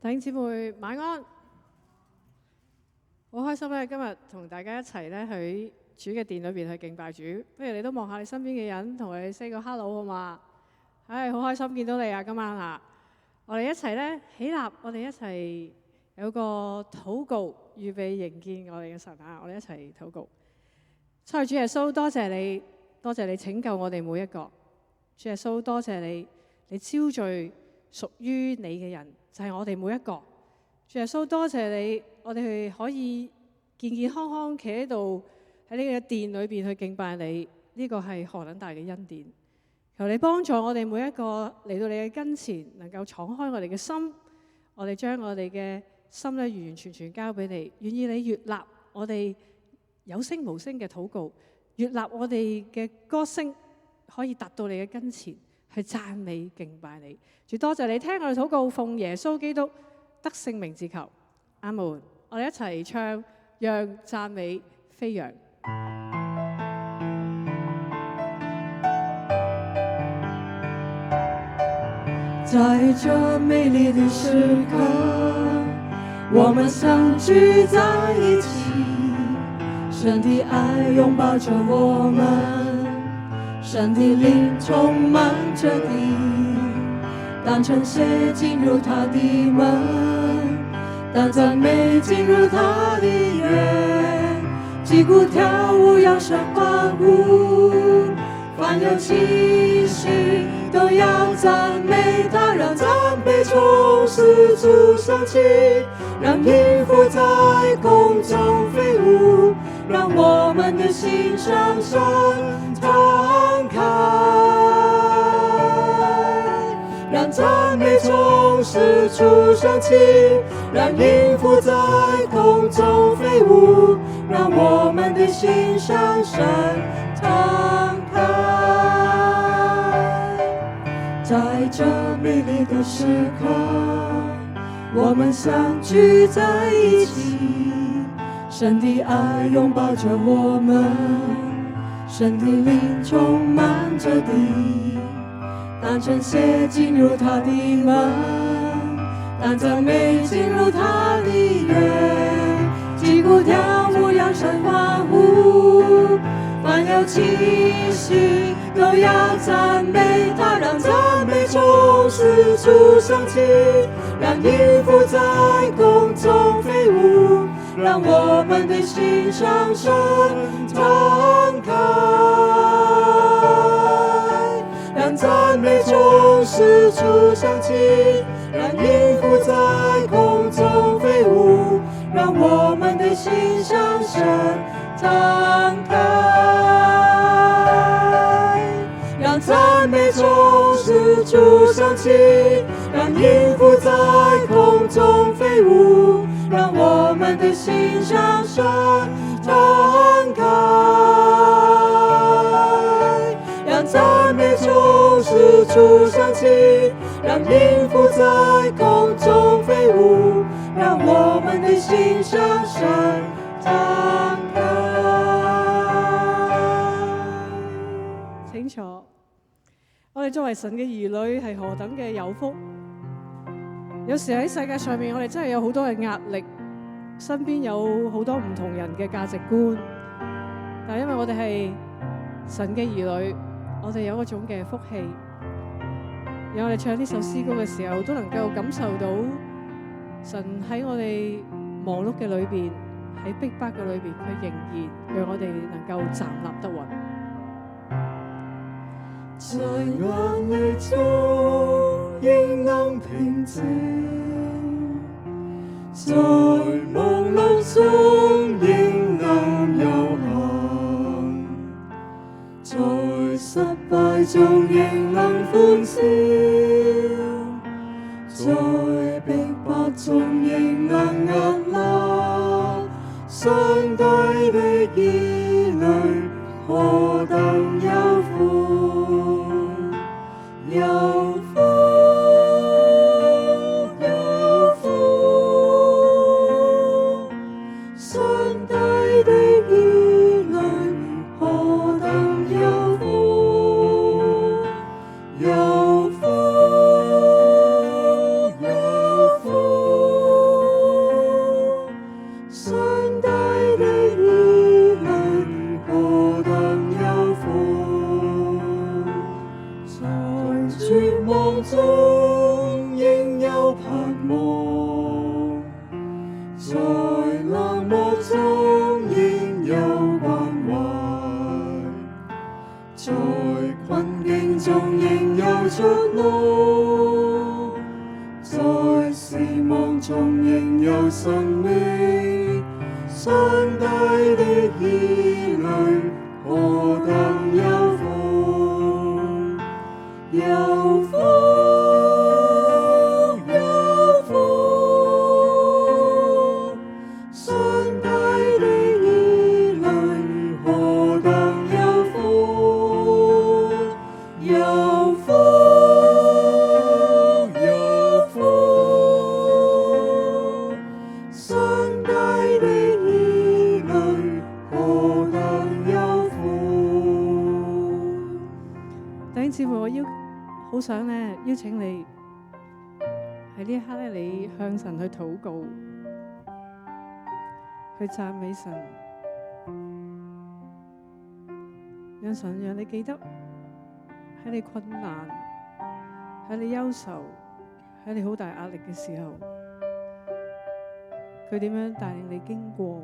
弟兄姊妹晚安，好開心咧！今日同大家一齊咧喺主嘅殿裏邊去敬拜主。不如你都望下你身邊嘅人，同佢 say 個 hello 好嘛？好開心見到你啊！今晚啊，我哋一齊咧起立，我哋一齊有個禱告，預備迎見我哋嘅神啊！我哋一齊禱告。親愛的主耶穌，多謝你，多謝你拯救我哋每一個。主耶穌，多謝你，你招聚屬於你嘅人。就係我哋每一個，主耶穌，多謝你，我哋可以健健康康企喺度喺呢個殿裏邊去敬拜你，呢個係何等大嘅恩典。求你幫助我哋每一個嚟到你嘅跟前，能夠敞開我哋嘅心，我哋將我哋嘅心咧完完全全交俾你，願意你悅納我哋有聲無聲嘅禱告，悅納我哋嘅歌聲可以達到你嘅跟前。去讚美敬拜你，主多謝你聽我哋禱告，奉耶穌基督得勝名字求，阿門。我哋一齊唱，讓讚美飛揚。在這美麗的時刻，我們相聚在一起，神的愛擁抱着我們。神的靈充滿着地，當晨曦進入他的門，當讚美進入他的園，擊鼓跳舞揚聲歡呼，凡有氣息都要讚美他，讓讚美從四處響起，讓音符在空中飛舞，讓我們的心向神敞開，讓讚美從四處響起，讓音符在空中飛舞，讓我們的心向神敞開。在這美麗的時刻，我們相聚在一起，神的愛擁抱着我們，神的靈充滿着地，當晨曦進入他的門，當讚美進入他的園，擊鼓跳舞揚聲歡呼，凡有氣息都要讚美他，讓讚美從四處響起，讓音符在空中飛舞，讓我們的心向神敞開，讓讚美從四處響起，讓音符在空中飛舞，讓我們的心向神敞開，讓讚美從四處響起，讓音符在空中飛舞，讓我們的心向神敞開，讓讚美從四處響起，讓音符在空中飛舞，讓我們的心向神敞開。請坐。我哋作為神嘅兒女係何等嘅有福。有時喺世界上面，我哋真係有好多嘅壓力，身邊有好多唔同人嘅價值觀，但係因為我哋係神嘅兒女，我哋有嗰種嘅福氣，讓我哋唱呢首詩歌嘅時候，都能夠感受到神喺我哋忙碌嘅裏邊，喺逼迫嘅裏邊，佢仍然讓我哋能夠站立得穩。在眼淚中仍能平靜，在忙碌中仍能有幸，在失敗中仍能歡笑，在逼迫中仍能屹立，上帝的兒女何等有福，有福，有福，上帝的兒女何等有福，有福，有福。有出路，在死亡中仍有生命。上帝的兒女何等有福，有福，有福！上帝的兒女何等有福，有福，有福！上帝的兒女何等有福。弟兄姊妹，我好想咧邀請你喺呢一刻咧，你向神去禱告，去讚美神，讓神讓你記得喺你困難、喺你憂愁、喺你好大壓力嘅時候，佢點樣帶領你經過。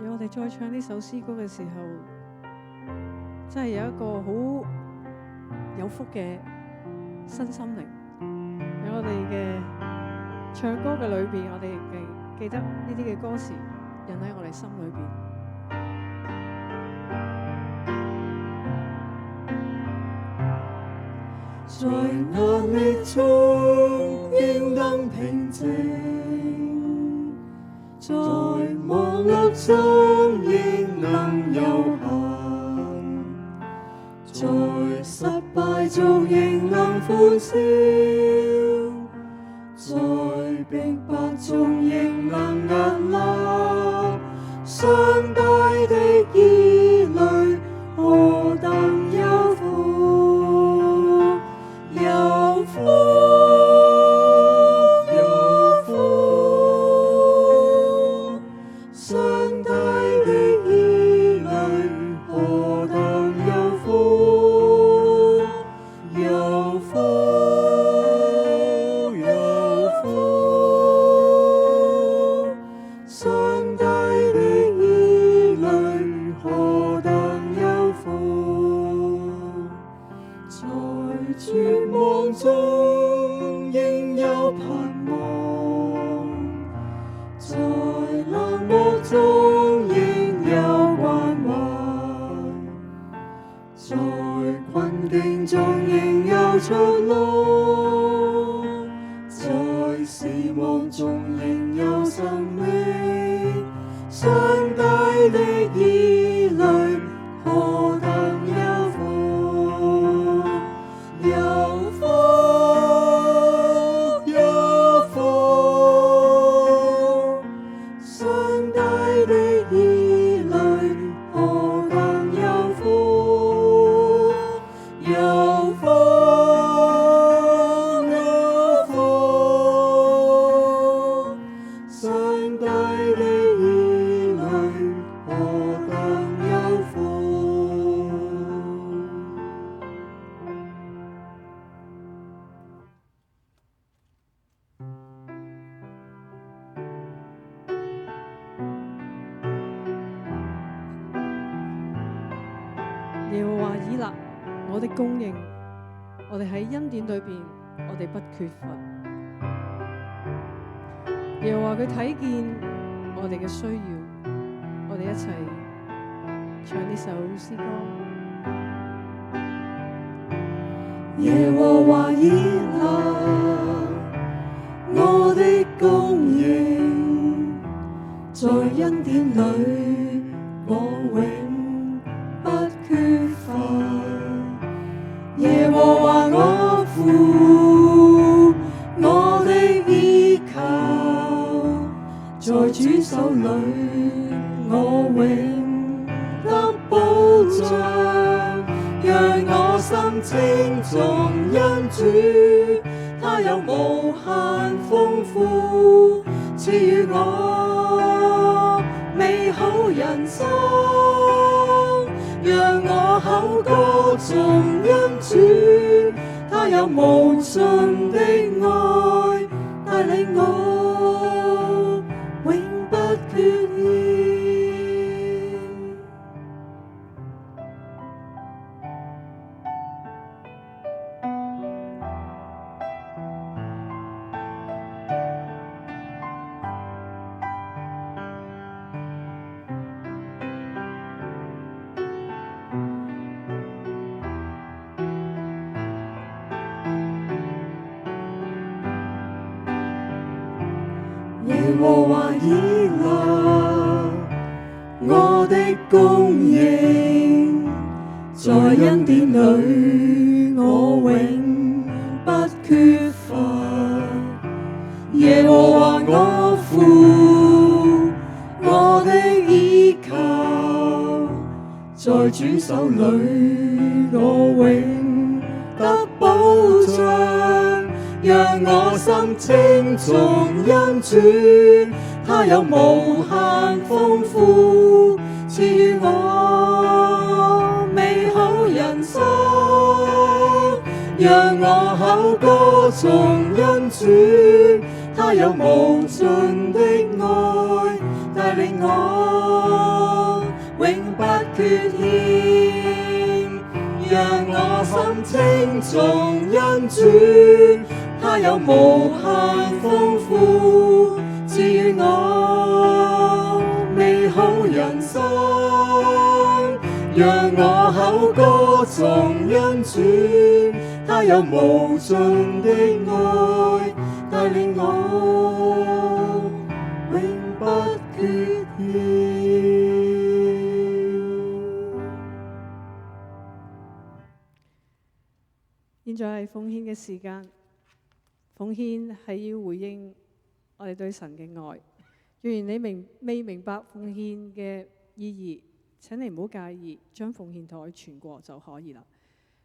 讓我哋再唱呢首詩歌嘅時候，真係有一個好有福嘅新心靈。喺我哋嘅唱歌嘅裏邊，我哋記得呢啲嘅歌詞印喺我哋心裏邊。在壓力中應當平靜，在忙碌中應能有幸，在失敗中應能歡笑，在逼迫中應能屹立。上帝的兒女何等有福，有福，有福！上帝的兒女何等有福，有福，有福！上帝的兒女何等有福，在絕望中應有盼望，在冷漠中應有關懷，在困境中應有出路，在死亡中應有生命。上帝的兒女何等有福，有福，有福！上帝的兒女何等有福，有福，有福！上帝的兒女何等有福。耶和華以勒，我的供應，我哋喺恩典裏邊，我哋不缺乏。耶和華佢睇見我哋嘅需要，我哋一齊唱呢首詩歌。耶和華以勒，我的供應，在恩典裏我永不缺乏。耶和華我父，我的依靠，在主手裏我永得保障。讓我心稱頌恩主，他有無限豐富，賜予我美好人生，讓我口歌頌恩主，他有無盡的愛帶領我永不缺欠。耶和華以勒，我的供應，在恩典裏我永不缺乏。耶和華我父，我的依靠，在主手裏我永得保障。讓我心稱頌恩主，他有無限豐富，賜予我美好人生。讓我口歌頌恩主，他有無盡的愛帶領我永不缺欠。讓我心稱頌恩主，他有無限豐富，賜予我美好人生。讓我口歌頌恩主，他有無盡的愛帶領我永不缺欠。現在係奉獻嘅時間。奉獻係要回應我哋對神嘅愛。若然你未明白奉獻嘅意義，請你唔好介意，將奉獻台傳過就可以啦。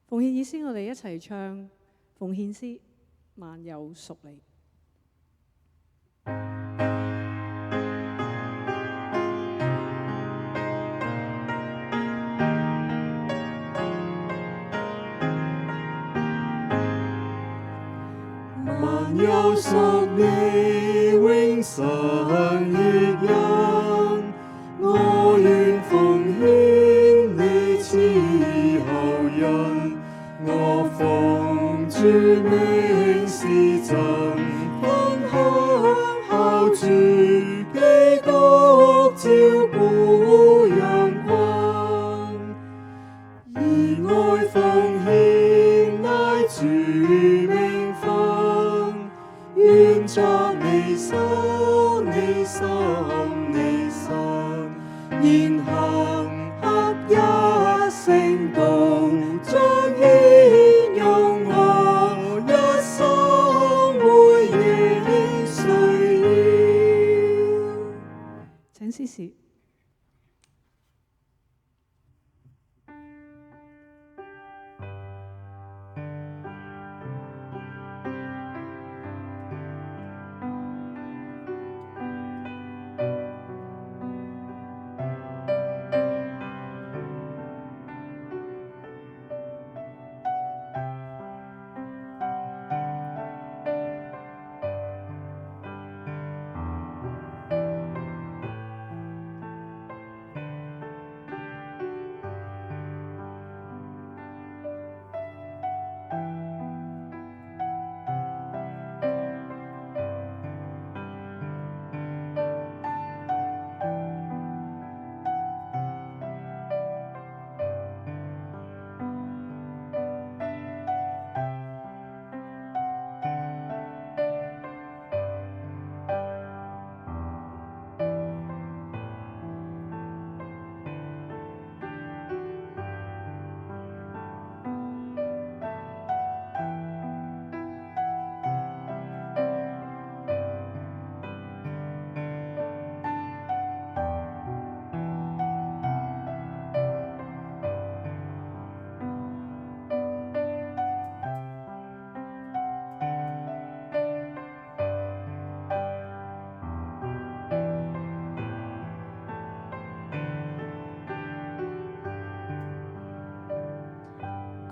奉獻意思，我哋一齊唱奉獻詩，萬有屬你。萬有屬你，永生益恩，我願奉獻你賜後人，我奉主名施贈，分享孝主基督照顧羊群，以愛奉獻乃主名分，願作你手你心你身，言行合一聖道，彰顯用我一生活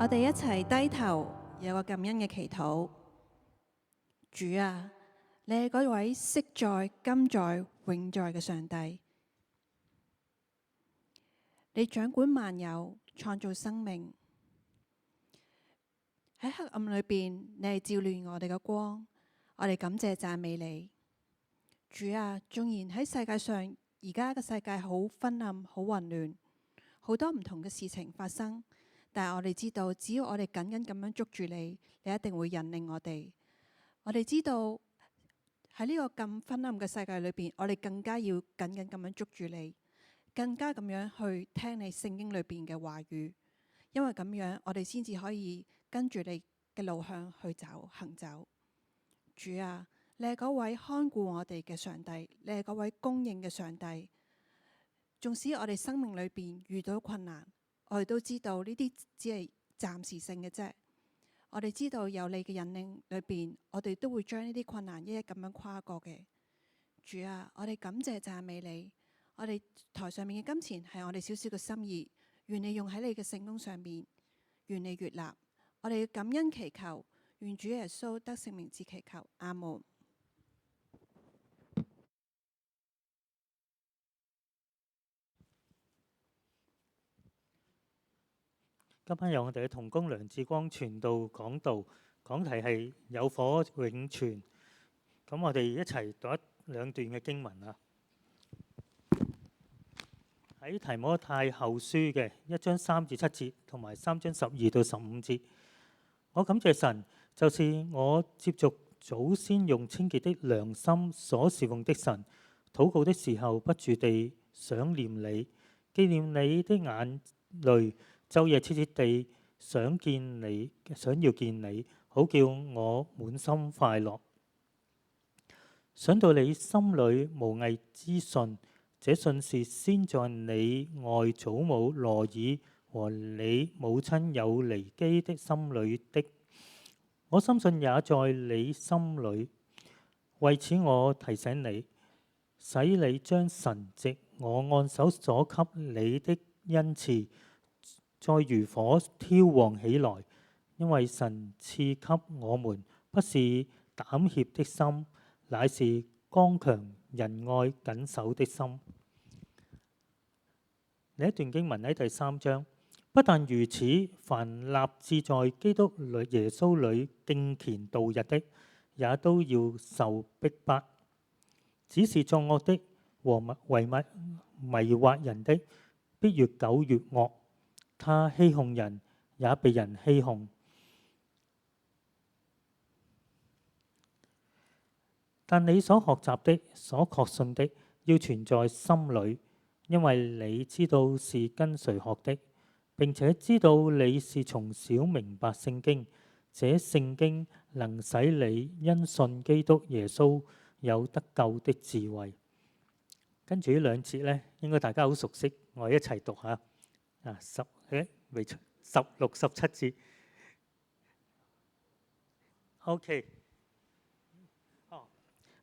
我哋一齊低頭，有個感恩嘅祈禱。主啊，你係嗰位昔在、今在、永在嘅上帝，你掌管萬有，創造生命。喺黑暗裏邊，你係照亮我哋嘅光，我哋感謝讚美你。主啊，縱然喺世界上而家嘅世界好昏暗、好混亂，好多唔同嘅事情發生，但係我哋知道，只要我哋緊緊咁樣捉住你，你一定會引領我哋。我哋知道喺呢個咁昏暗嘅世界裏邊，我哋更加要緊緊咁樣捉住你，更加咁樣去聽你聖經裏邊嘅話語，因為咁樣我哋先至可以跟住你嘅路向去行走。主啊，你係嗰位看顧我哋嘅上帝，你係嗰位供應嘅上帝。縱使我哋生命裏邊遇到困難，我哋都知道呢啲只係暫時性嘅啫。我哋知道有你嘅引領裏邊，我哋都會將呢啲困難一一咁樣跨過嘅。主啊，我哋感謝讚美你。我哋台上面嘅金錢係我哋少少嘅心意，願你用喺你嘅聖工上面，願你悅納。我哋感恩祈求，願主耶穌得聖名之祈求，阿門。今晚由我哋嘅同工梁志光傳道講道，講題係有火永存。咁我哋一齊讀兩段嘅經文啊。喺提摩太後書嘅1章3至7節，同埋3章12到15節。我感謝神，就是我接續祖先用清潔的良心所侍奉的神，禱告的時候不住地想念你，紀念你的眼淚，晝夜切切地想要見你，好叫我滿心快樂。想到你心裏無偽之信，這信是先在你外祖母羅爾和你母親友尼基的心裏的，我深信也在你心裏。為此我提醒你，使你將神藉我按手所給你的恩賜，再如火挑旺起來，因為神賜給我們不是膽怯的心，乃是剛強仁愛謹守的心。另一段經文喺第3章，不但如此，凡立志在基督耶穌裏敬虔度日的，也都要受逼迫。只是作惡的和迷惑人的，必越久越惡。他欺哄人，也被人欺哄。但你所學習的、所確信的，要存在心裏，因為你知道是跟誰學的，並且知道你是從小明白聖經。這聖經能使你因信基督耶穌有得救的智慧。跟住呢兩節呢，應該大家好熟悉，我哋一齊讀下。16、17節。OK。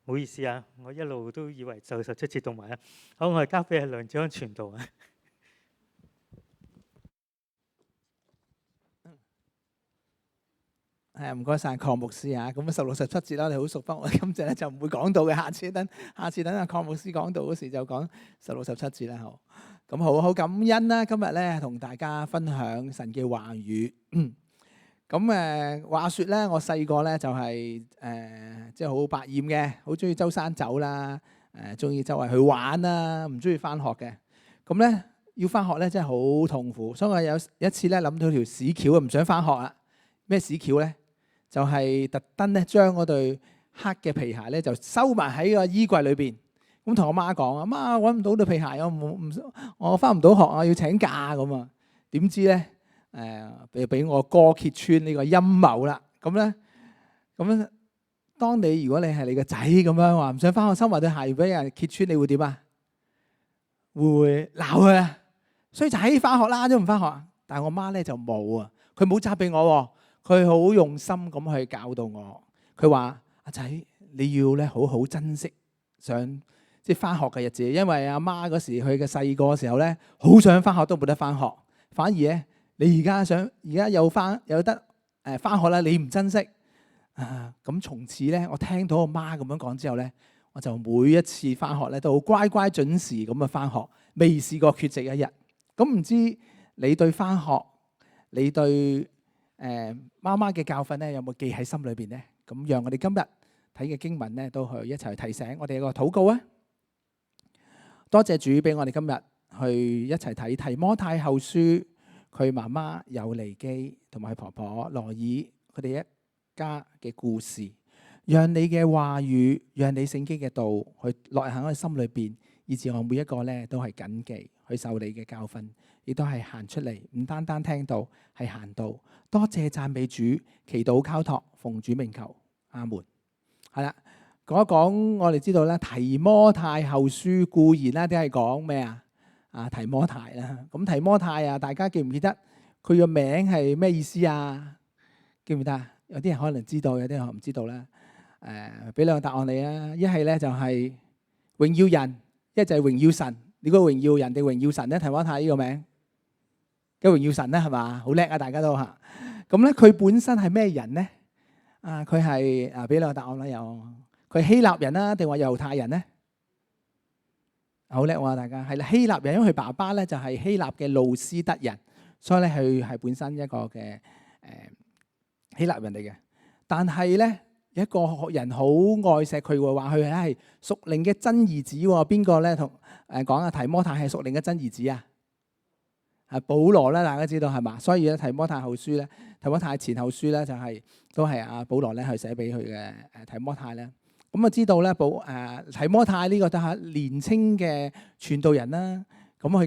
唔好意思啊，我一路都以為就17節讀埋啊。好，我哋交俾阿梁志光傳道啊。唔該晒鄺牧師啊。咁16、17節啦，你好熟，不過我今次咧就唔會講到嘅，下次等阿鄺牧師講到嗰時就講16、17節啦。好，咁好感恩啦。今日咧同大家分享神嘅話語。咁話說咧，我細個咧就係即係好百厭嘅，好中意周山走啦，中意周圍去玩啦，唔中意翻學嘅。咁咧要翻學咧真係好痛苦，所以我有一次咧諗到條屎橋啊，唔想翻學啦。咩屎橋咧？就係特登咧將嗰對黑嘅皮鞋咧就收埋喺個衣櫃裏邊。咁同我媽講：阿媽，揾唔到對皮鞋，我翻唔到學啊，要請假咁啊。點知咧？俾我哥揭穿呢個陰謀啦。咁咧，當你如果你係你個仔咁樣話唔想翻學，收埋對鞋俾人揭穿，你會點啊？會唔會鬧佢啊？衰仔，翻學啦，都唔翻學。但係我媽咧就冇啊，佢冇責備我，佢好用心咁去教導我。佢話：阿仔，你要咧好好珍惜即係翻學嘅日子，因為阿媽嗰時佢嘅細個嘅時候咧，好想翻學都冇得翻學，反而咧你而家有得翻學啦，你唔珍惜咁從此咧，我聽到我媽咁樣講之後咧，我就每一次翻學咧都好乖乖準時咁翻學，未試過缺席一日。咁唔知你對翻學，你對媽媽嘅教訓咧，有冇記喺心裏邊咧？咁讓我哋今日睇嘅經文咧，都去一齊提醒我哋有個禱告啊！多謝主俾我哋今日去一齊睇提摩太後書，佢媽媽友尼基同埋婆婆羅爾佢哋一家嘅故事，讓你嘅話語，讓你聖經嘅道去落喺我哋心裏邊，以至我每一個咧都係謹記去受你嘅教訓，亦都係行出嚟，唔單單聽到，係行到。多謝讚美主，祈禱交託，奉主名求，阿門。係啦，講一講我哋知道咧，提摩太後書固然啦，都係講咩啊？提摩太啦，咁提摩太啊，大家記唔記得佢個名係咩意思啊？記唔記得啊？有啲人可能知道，有啲人唔知道啦。俾兩個答案你啊，一係咧就係榮耀人，一就係榮耀神。你估榮耀人定榮耀神咧？提摩太呢個名，嘅榮耀神咧係嘛？好叻啊！大家都嚇。咁咧佢本身係咩人咧？佢係俾兩個答案啦，又佢係希臘人啦，定話猶太人咧？好叻喎！大家係啦，希臘人，因為佢爸爸咧就係希臘嘅路斯德人，所以咧佢係本身一個嘅希臘人嚟嘅。但係咧一個人好愛錫佢喎，話佢係屬靈嘅真兒子喎。邊個咧同講啊？提摩太係屬靈嘅真兒子啊？係保羅咧，大家知道係嘛？所以咧提摩太後書咧，提摩太前後書咧就係都係阿保羅咧去寫俾佢嘅提摩太咧。咁啊知道咧提摩太呢個都係年青嘅傳道人啦。咁佢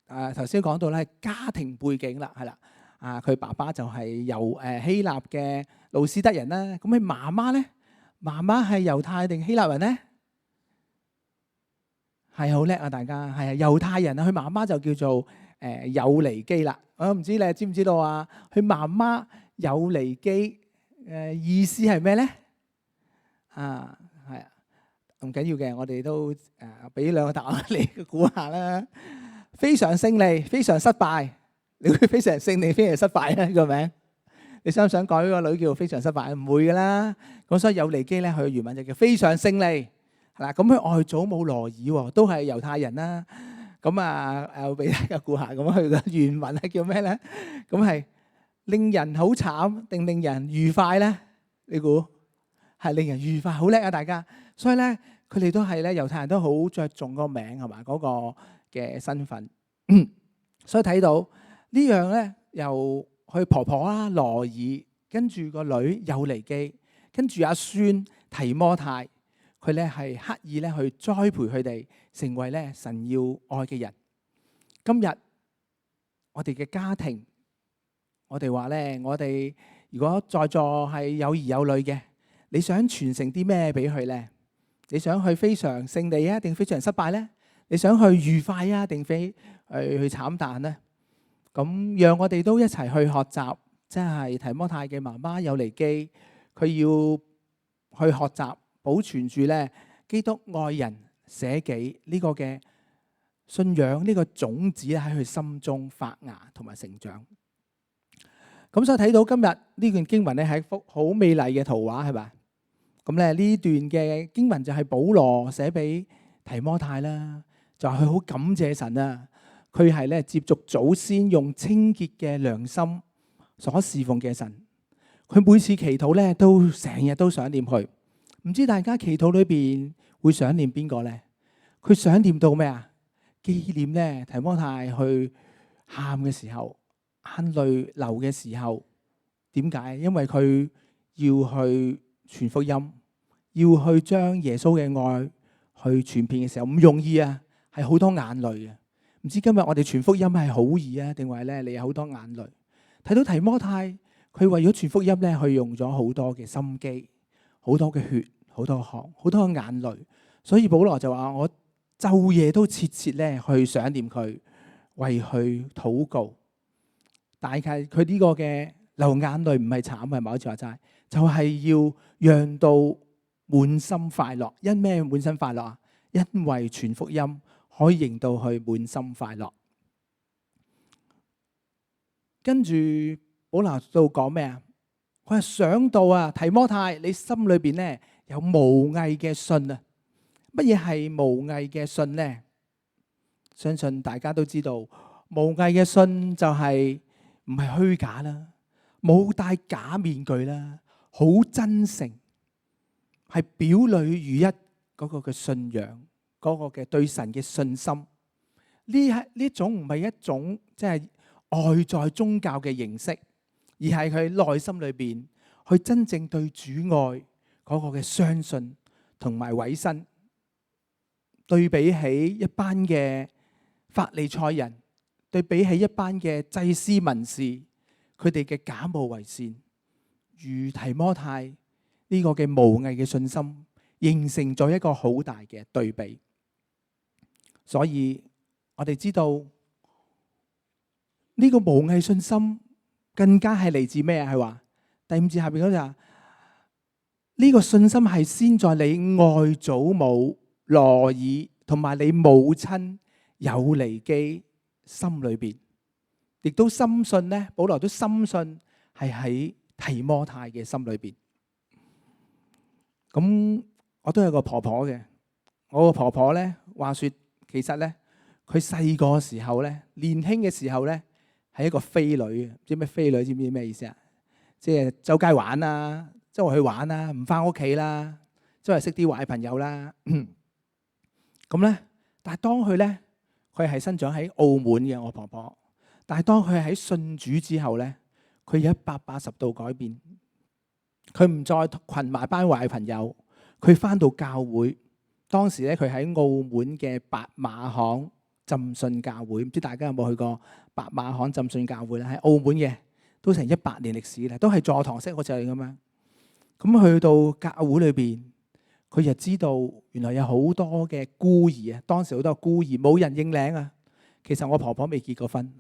嘅頭先講到咧家庭背景啦，係啦，佢爸爸就係由希臘嘅路斯德人啦。咁佢媽媽咧，媽媽係猶太定希臘人咧？係好叻啊！大家係猶太人啊，佢媽媽就叫做友尼基啦。我唔知你知唔知道啊？佢媽媽友尼基意思係咩咧？係啊，唔緊要嘅，我哋都俾兩個答案你估下啦。非常勝利，非常失敗。你會非常勝利，非常失敗咧？呢個名，你想唔想改個女叫非常失敗？唔會噶啦。咁所以友尼基咧，佢嘅原文就叫非常勝利。係啦，咁佢外祖母羅爾喎，都係猶太人啦。咁俾大家估下，咁佢嘅原文係叫咩咧？咁係令人好慘定令人愉快咧？你估？係令人愉快，好叻啊！大家，所以咧，佢哋都係咧，猶太人都好着重個名係嘛，嗰個嘅身份。所以睇到呢樣咧，由佢婆婆啦羅爾，跟住個女友尼基，跟住阿孫提摩太，佢咧係刻意咧去栽培佢哋，成為咧神要愛嘅人。今日我哋嘅家庭，我哋話咧，我哋如果在座係有兒有女嘅，你想傳承啲咩俾佢咧？你想去非常勝利啊，定非常失敗咧？你想去愉快啊，定非去慘淡咧？咁讓我哋都一齊去學習，即係提摩太嘅媽媽友尼基，佢要去學習保存住咧基督愛人捨己呢個嘅信仰，呢個種子喺佢心中發芽同埋成長。咁所以睇到今日呢段經文咧係一幅好美麗嘅圖畫，係咪？咁咧呢段嘅經文就係保羅寫俾提摩太啦，就係佢好感謝神啊！佢係咧接續祖先用清潔嘅良心所侍奉嘅神。佢每次祈禱咧都成日都想念佢。唔知大家祈禱裏邊會想念邊個咧？佢想念到咩啊？紀念咧提摩太去喊嘅時候，眼淚流嘅時候，點解？因為佢要去傳福音，要去將耶穌嘅愛去傳遍嘅時候，唔容易啊，係好多眼淚嘅。唔知今日我哋傳福音係好易啊，定係咧你有好多眼淚？睇到提摩太，佢為咗傳福音咧，佢用咗好多嘅心機，好多嘅血，好多汗，好多嘅眼淚。所以保羅就話：我晝夜都切切咧去想念佢，為佢禱告。大概佢呢個嘅流眼淚唔係慘，係咪？好似話齋，就係要讓到滿心快樂。因咩滿心快樂啊？因為傳福音可以令到佢滿心快樂。跟住保羅到講咩啊？佢係想到啊，提摩太，你心裏邊咧有無偽嘅信啊。乜嘢係無偽嘅信呢？相信大家都知道，無偽嘅信就係唔係虛假啦，冇戴假面具啦，好真誠，係表裏如一嗰個嘅信仰，嗰個嘅對神嘅信心。呢種唔係一種即係外在宗教嘅形式，而係佢內心裏邊去真正對主愛嗰個嘅相信同埋委身。對比起一班嘅法利賽人，對比起一班嘅祭司文士，佢哋嘅假冒為善，如提摩太呢個嘅無偽嘅信心，形成咗一個好大嘅對比。所以我哋知道呢個無偽信心更加係嚟自咩啊？係話第5節下邊嗰度，呢個信心係先在你外祖母羅爾同埋你母親友尼基心裏邊，亦都深信呢，保羅都深信係喺提摩太嘅心裏邊。咁我都有個婆婆嘅，我個婆婆呢，話說其實呢，佢細個時候呢，年輕嘅時候呢，係一個飛女，知咩飛女？知唔知咩意思啊？即係周街玩啦，周圍去玩啦，唔翻屋企啦，周圍識啲壞朋友啦。咁咧，但係當佢咧，佢係生長喺澳門嘅我婆婆。但係當佢喺信主之後咧，佢有180度改變。佢唔再群埋班壞朋友，佢翻到教會。當時咧，佢喺澳門嘅白馬巷浸信教會，唔知大家有冇去過白馬巷浸信教會咧？喺澳門嘅，都成100年歷史啦，都係座堂式好似係咁樣。咁去到教會裏邊，佢就知道原來有好多嘅孤兒啊！當時好多孤兒冇人認領啊。其實我婆婆未結過婚，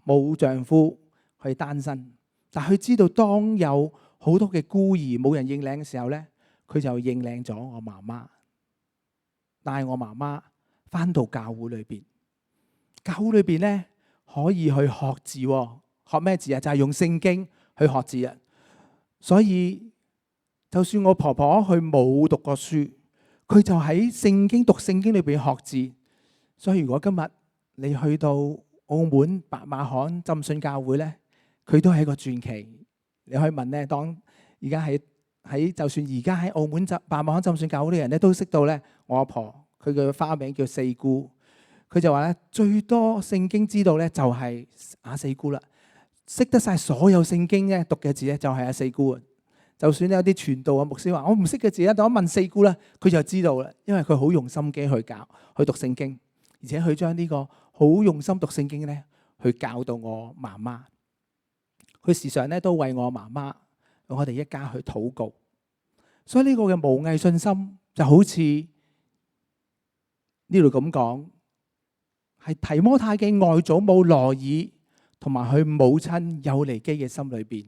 冇丈夫，佢係單身。但係佢知道當有好多嘅孤兒冇人認領嘅時候咧，佢就認領咗我媽媽，帶我媽媽翻到教會裏邊。教會裏邊咧可以去學字，學咩字啊？就係用聖經去學字啊！所以就算我婆婆佢冇讀過書，佢就喺聖經讀聖經裏邊學字。所以如果今日你去到澳門白馬巷浸信教會咧，佢都係一個傳奇。你可以問咧，當而家喺就算而家喺澳門白馬巷浸信教會啲人咧，都識到咧我阿婆，佢嘅花名叫四姑。佢就話咧，最多聖經知道咧就係阿四姑啦，識得晒所有聖經咧讀嘅字咧就係阿四姑啊。就算有啲傳道啊牧師話我唔識嘅字咧，等我問四姑啦，佢就知道啦，因為佢好用心機去教去讀聖經，而且佢將呢個好用心讀聖經咧去教導我媽媽。佢時常咧都為我媽媽我哋一家去禱告。所以呢個嘅無偽信心就好似呢度咁講，係提摩太嘅外祖母羅爾同埋佢母親友尼基嘅心裏邊，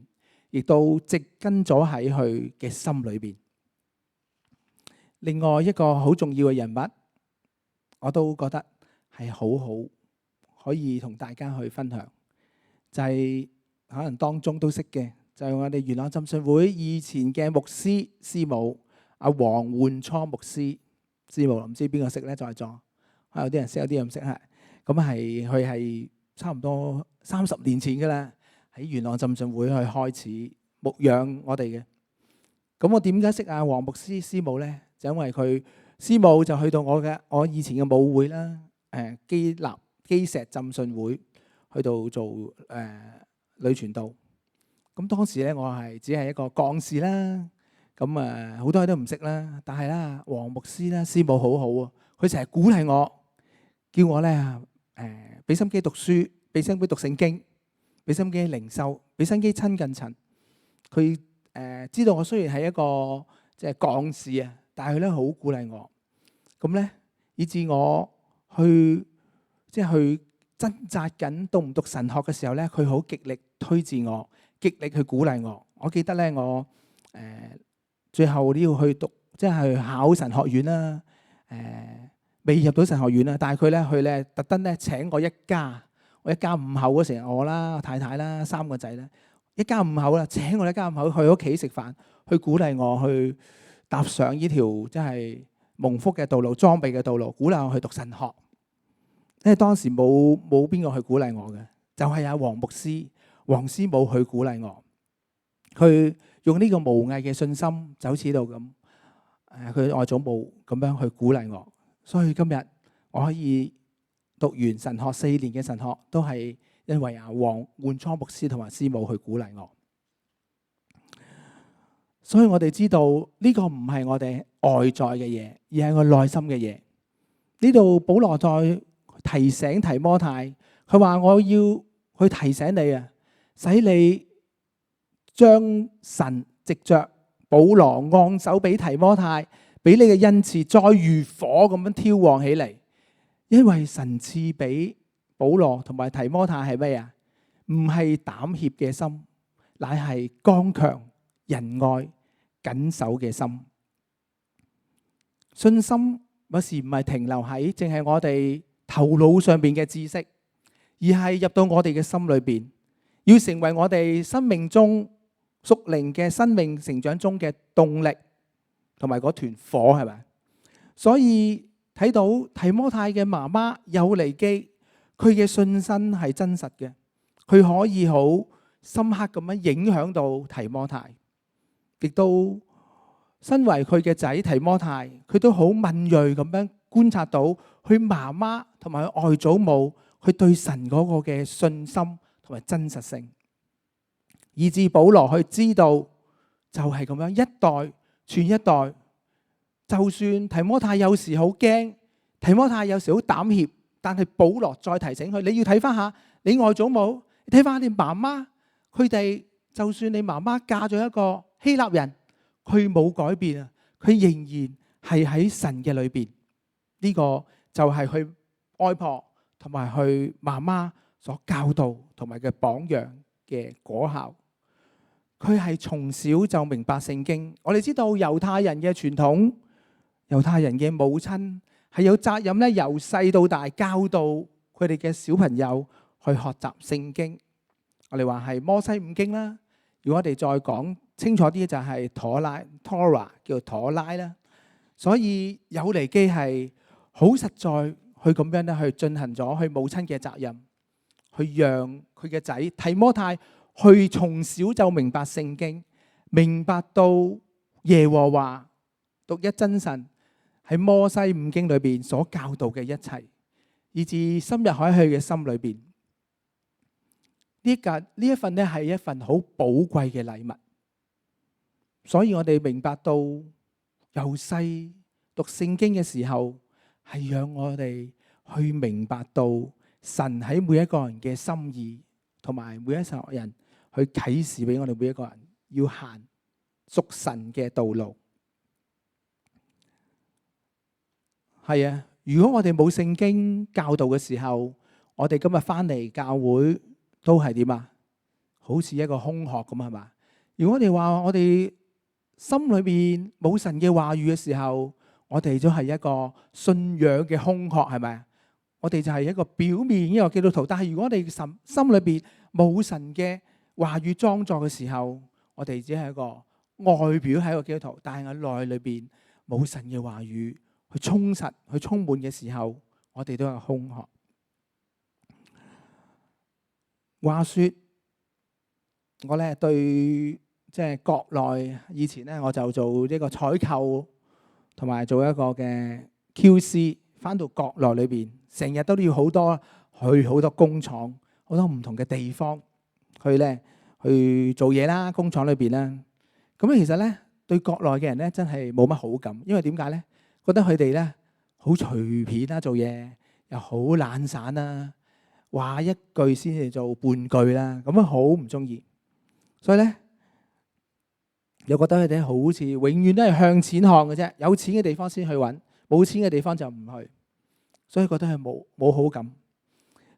亦都植根咗喺佢嘅心裏邊。另外一個好重要嘅人物，我都覺得係好好可以同大家去分享，就係可能當中都識嘅，就係我哋元朗浸信會以前嘅牧師師母阿黃煥初牧師師母，唔知邊個識咧？在座有啲人識，有啲人唔識係。咁佢係差唔多30年前㗎啦，喺元朗浸信會去開始牧養我哋嘅。咁我點解識阿黃牧師師母咧？就因為佢師母就去到我以前嘅母會啦，基石浸信會去到做女傳道。咁當時咧我係只係一個幹事啦，咁好多人都唔識啦。但係啦，黃牧師啦師母好好啊，佢成日鼓勵我，叫我咧俾心機讀書，俾心機讀聖經，俾心機靈修，俾心機親近神。佢知道我雖然係一個即係幹事啊，但係佢咧好鼓勵我。咁咧以至我去掙扎緊讀唔讀神學嘅時候咧，佢好極力推薦我，極力去鼓勵我。我記得咧我最後都要去讀，即係去考神學院啦。未入到神學院啦，但係佢咧特登咧請我一家，我一家五口嗰時，我啦、太太啦、3個仔咧，一家五口啦，請我哋一家五口去屋企食飯，去鼓勵我去踏上呢條真係蒙福嘅道路、裝備嘅道路，鼓勵我去讀神學。因為當時冇邊個去鼓勵我嘅，就係阿黃牧師、黃師母去鼓勵我，佢用呢個無偽嘅信心，就好似呢度咁，佢外祖母咁樣去鼓勵我，所以今日我可以讀完神學4年嘅神學，都係因為阿黃煥初牧師同埋師母去鼓勵我。所以我哋知道呢個唔係我哋外在嘅嘢，而係我內心嘅嘢。呢度保羅在提醒提摩太，佢話我要去提醒你啊，使你將神藉着保羅按手俾提摩太，俾你嘅恩賜再如火咁樣挑旺起嚟。因為神賜俾保羅同埋提摩太係咩啊？唔係膽怯嘅心，乃係剛強、仁愛、謹守嘅心。信心有時唔係停留喺淨係我哋頭腦上邊嘅知識，而係入到我哋嘅心裏邊，要成為我哋生命中屬靈嘅生命成長中嘅動力同埋嗰團火，係咪？所以睇到提摩太嘅媽媽友尼基，佢嘅信心係真實嘅，佢可以好深刻咁樣影響到提摩太，亦都身為佢嘅仔提摩太，佢都好敏銳咁樣觀察到佢媽媽同埋佢外祖母佢對神嗰個嘅信心同埋真實性，以致保羅去知道就係咁樣一代傳一代。就算提摩太有時好驚，提摩太有時好膽怯，但係保羅再提醒佢，你要睇翻下你外祖母，你睇翻下你媽媽，佢哋就算你媽媽嫁咗一個希臘人，佢冇改變啊，佢仍然係喺神嘅裏邊。呢個就係佢外婆同埋佢媽媽所教導同埋嘅榜樣嘅果效。佢係從小就明白聖經。我哋知道猶太人嘅傳統，猶太人嘅母親係有責任咧，由細到大教導佢哋嘅小朋友去學習聖經。我哋話係摩西五經啦。如果我哋再講清楚啲，就係Torah 叫妥拉啦。所以友尼基係好實在去咁樣咧，去進行咗佢母親嘅責任，去讓佢嘅仔提摩太去從小就明白聖經，明白到耶和華獨一真神喺摩西五經裏邊所教導嘅一切，以至深入喺佢嘅心裏邊。呢一份咧係一份好寶貴嘅禮物，所以我哋明白到由細讀聖經嘅時候，係讓我哋去明白到神喺每一個人嘅心意，同埋每一個人去啟示俾我哋每一個人要行屬神嘅道路。係啊，如果我哋冇聖經教導嘅時候，我哋今日翻嚟教會都係點啊？好似一個空殼咁，係嘛？如果我哋話我哋心裏邊冇神嘅話語嘅時候，我哋都係一個信仰嘅空殼，係咪？我哋就係一個表面一個基督徒，但係如果我哋心裏邊冇神嘅話語裝作嘅時候，我哋只係一個外表係一個基督徒，但係我內裏邊冇神嘅話語去充實、去充滿嘅時候，我哋都係空殼。話說我咧對即係國內以前咧，我就做呢個採購同埋做一個嘅 QC， 翻到國內裏邊，成日都要好多去好多工廠、好多唔同嘅地方去做嘢啦。工廠裏邊啦，咁其實咧對國內嘅人咧真係冇乜好感，因為點解咧？覺得佢哋咧好隨便啦，做嘢又好懶散啦，話一句先至做半句啦，咁樣好唔中意。所以咧，又覺得佢哋好似永遠都係向錢看嘅啫，有錢嘅地方先去揾，冇錢嘅地方就唔去，所以覺得係冇好感。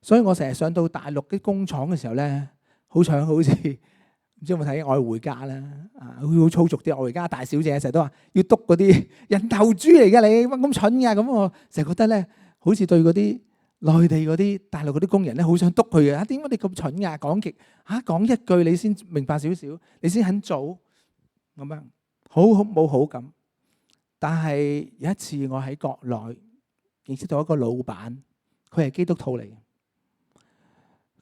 所以我成日上到大陸啲工廠嘅時候咧，好似唔知有冇睇《愛回家》啦，好粗俗啲《愛回家》大小姐成日都話要篤嗰啲人頭豬嚟㗎，你乜咁蠢㗎？咁我成日覺得咧，好似對嗰啲內地嗰啲大陸嗰啲工人咧，好想督佢嘅。點解你咁蠢㗎？講極講一句你先明白少少，你先肯做咁樣，好冇好感。但係有一次我喺國內認識到一個老闆，佢係基督徒嚟嘅。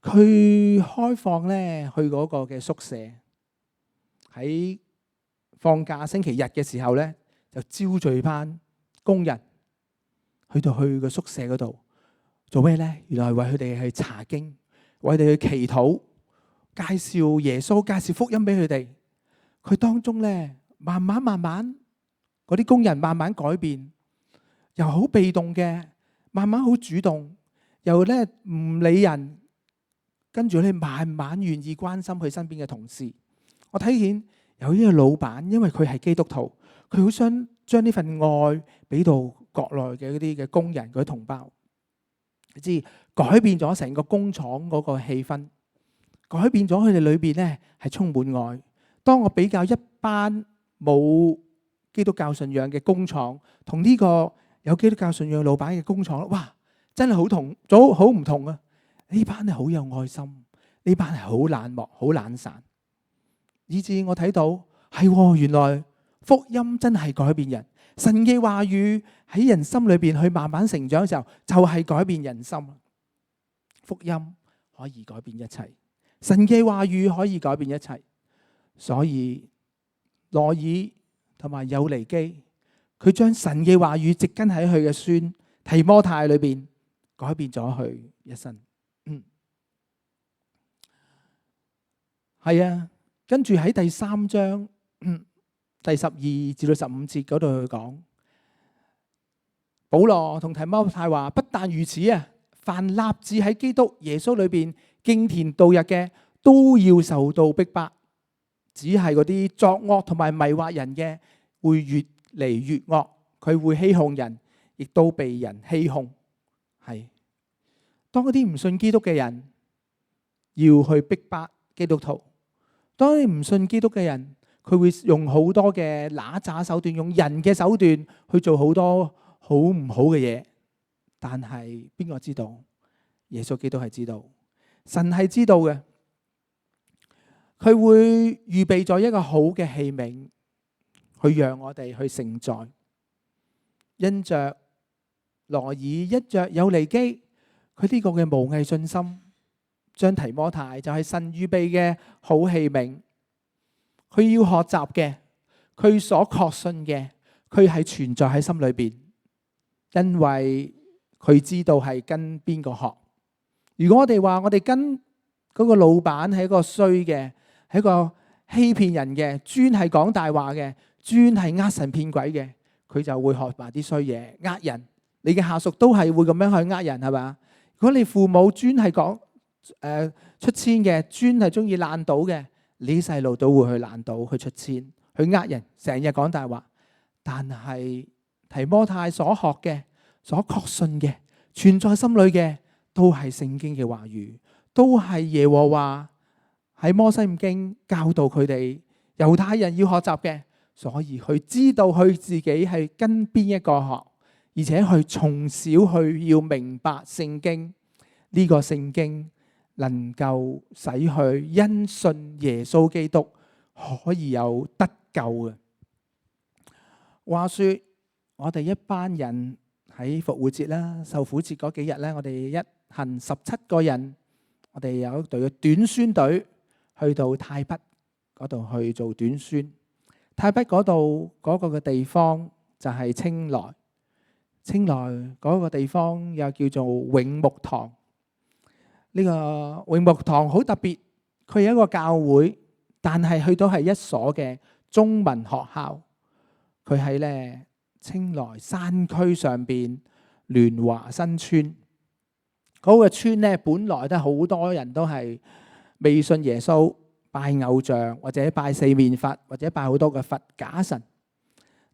佢開放咧去嗰個嘅宿舍，喺放假星期日嘅時候咧，就招聚班工人去到去個宿舍嗰度做咩咧？原來為佢哋去查經，為佢哋去祈禱，介紹耶穌，介紹福音俾佢哋。佢當中咧，慢慢嗰啲工人慢慢改變，由好被動嘅，慢慢好主動，又咧唔理人，跟住咧慢慢願意關心佢身邊嘅同事。我睇見有呢個老闆，因為佢係基督徒，佢好想將呢份愛俾到國內嘅嗰啲嘅工人嗰啲同胞。你知改變咗成個工廠嗰個氣氛，改變咗佢哋裏邊咧係充滿愛。當我比較一班冇基督教信仰嘅工廠同呢個有基督教信仰老闆嘅工廠，哇，真係好唔同啊！呢班係好有愛心，呢班係好冷漠、好懶散，以至我睇到係原來福音真係改變人。神嘅話語喺人心裏邊去慢慢成長嘅時候，就係改變人心。福音可以改變一切，神嘅話語可以改變一切。所以羅爾同埋友尼基，佢將神嘅話語植根喺佢嘅孫提摩太裏邊，改變咗佢一生。係啊，跟住喺第3章第12至到15節嗰度去講，保羅同提摩太話：不但如此啊，凡立志喺基督耶穌裏邊敬虔度日嘅，都要受到逼迫。只係嗰啲作惡同埋迷惑人嘅，會越嚟越惡。佢會欺哄人，亦都被人欺哄。係當嗰啲唔信基督嘅人要去逼迫基督徒，當你唔信基督嘅人，佢會用好多嘅揦詐手段，用人嘅手段去做好多好唔好嘅嘢。但係邊個知道？耶穌基督係知道，神係知道嘅。佢會預備咗一個好嘅器皿，去讓我哋去承載。因着羅爾，因着友尼基，佢呢個嘅無偽信心，將提摩太就係神預備嘅好器皿。佢要學習嘅，佢所確信嘅，佢係存在喺心裏邊，因為佢知道係跟邊個學。如果我哋話我哋跟嗰個老闆係一個衰嘅，係一個欺騙人嘅，專係講大話嘅，專係呃神騙鬼嘅，佢就會學埋啲衰嘢，呃人。你嘅下屬都係會咁樣去呃人，係嘛？如果你父母專係講出千嘅，專係中意爛賭嘅，你細路都會去爛賭，去出千，去呃人，成日講大話。但係提摩太所學嘅、所確信嘅、存在心裏嘅，都係聖經嘅話語，都係耶和華喺摩西五經教導佢哋猶太人要學習嘅。所以佢知道佢自己係跟邊一個學，而且佢從小去要明白聖經，呢個聖經能夠使佢因信耶穌基督可以有得救嘅。話說我哋一班人喺復活節啦、受苦節嗰幾日咧，我哋一行17個人，我哋有一隊嘅短宣隊去到泰北嗰度去做短宣。泰北嗰度嗰個嘅地方就係清萊，清萊嗰個地方又叫做永牧堂。呢個永牧堂好特別，佢係一個教會，但係去到係一所嘅中文學校。佢喺咧清萊山區上邊聯華新村嗰個村咧，本來都好多人都係未信耶穌，拜偶像或者拜四面佛或者拜好多嘅佛假神。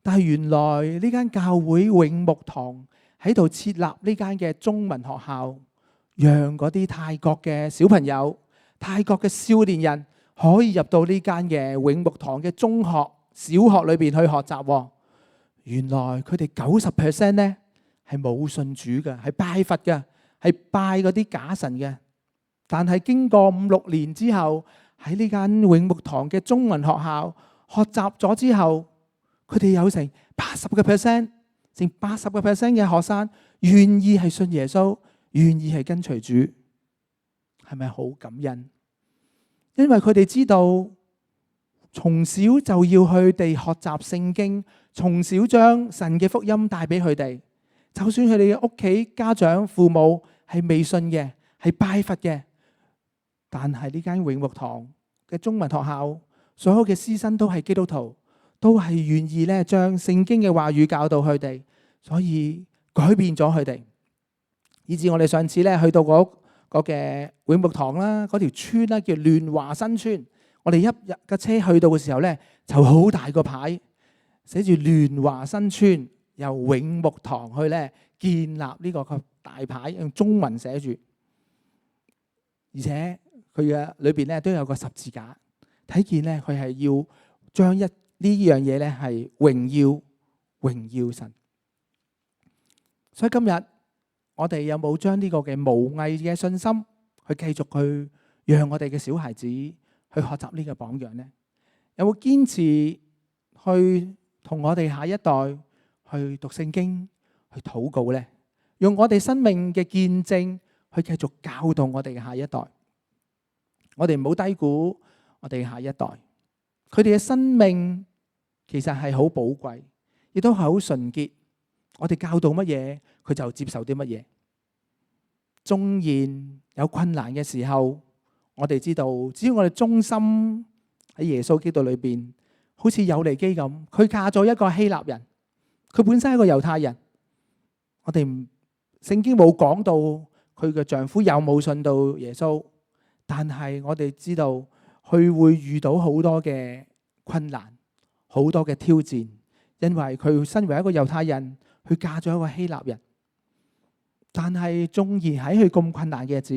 但係原來呢間教會永牧堂喺度設立呢間嘅中文學校，讓嗰啲泰國嘅小朋友、泰國嘅少年人可以入到呢間嘅永牧堂嘅中學、小學裏邊去學習。原來佢哋90% 咧係冇信主嘅，係拜佛嘅，係拜嗰啲假神嘅。但係經過5-6年之後，喺呢間永牧堂嘅中文學校學習咗之後，佢哋有成 80% 嘅學生願意係信耶穌，願意係跟隨主，係咪好感恩？因為佢哋知道從小就要佢哋學習聖經，從小將神嘅福音帶俾佢哋。就算佢哋嘅屋企家長父母係未信嘅，係拜佛嘅，但係呢間永牧堂嘅中文學校所有嘅師生都係基督徒，都係願意咧將聖經嘅話語教導佢哋，所以改變咗佢哋。以至我哋上次咧去到嗰嘅永牧堂啦，嗰條村啦叫聯華新村，我哋一入架車去到嘅時候咧，就好大個牌寫住聯華新村，由永牧堂去咧建立呢個大牌，用中文寫住，而且佢嘅裏邊咧都有個十字架，睇見咧佢係要將呢樣嘢咧係榮耀神。所以今日我哋有冇將呢個嘅無偽嘅信心去繼續去讓我哋嘅小孩子去學習呢個榜樣呢？有冇堅持去同我哋下一代去讀聖經、去禱告呢？用我哋生命嘅見證去繼續教導我哋嘅下一代。我哋唔好低估我哋嘅下一代，佢哋嘅生命其實係好寶貴，亦都係好純潔。我哋教導乜嘢，佢就接受啲乜嘢。縱然有困難嘅時候，我哋知道，只要我哋忠心喺耶穌基督裏邊，好似有利基咁，佢嫁咗一個希臘人，佢本身係一個猶太人。我哋聖經冇講到佢嘅丈夫有冇信到耶穌，但係我哋知道佢會遇到好多嘅困難，好多嘅挑戰，因為佢身為一個猶太人，佢嫁咗一個希臘人。但係縱然喺佢咁困難嘅日子，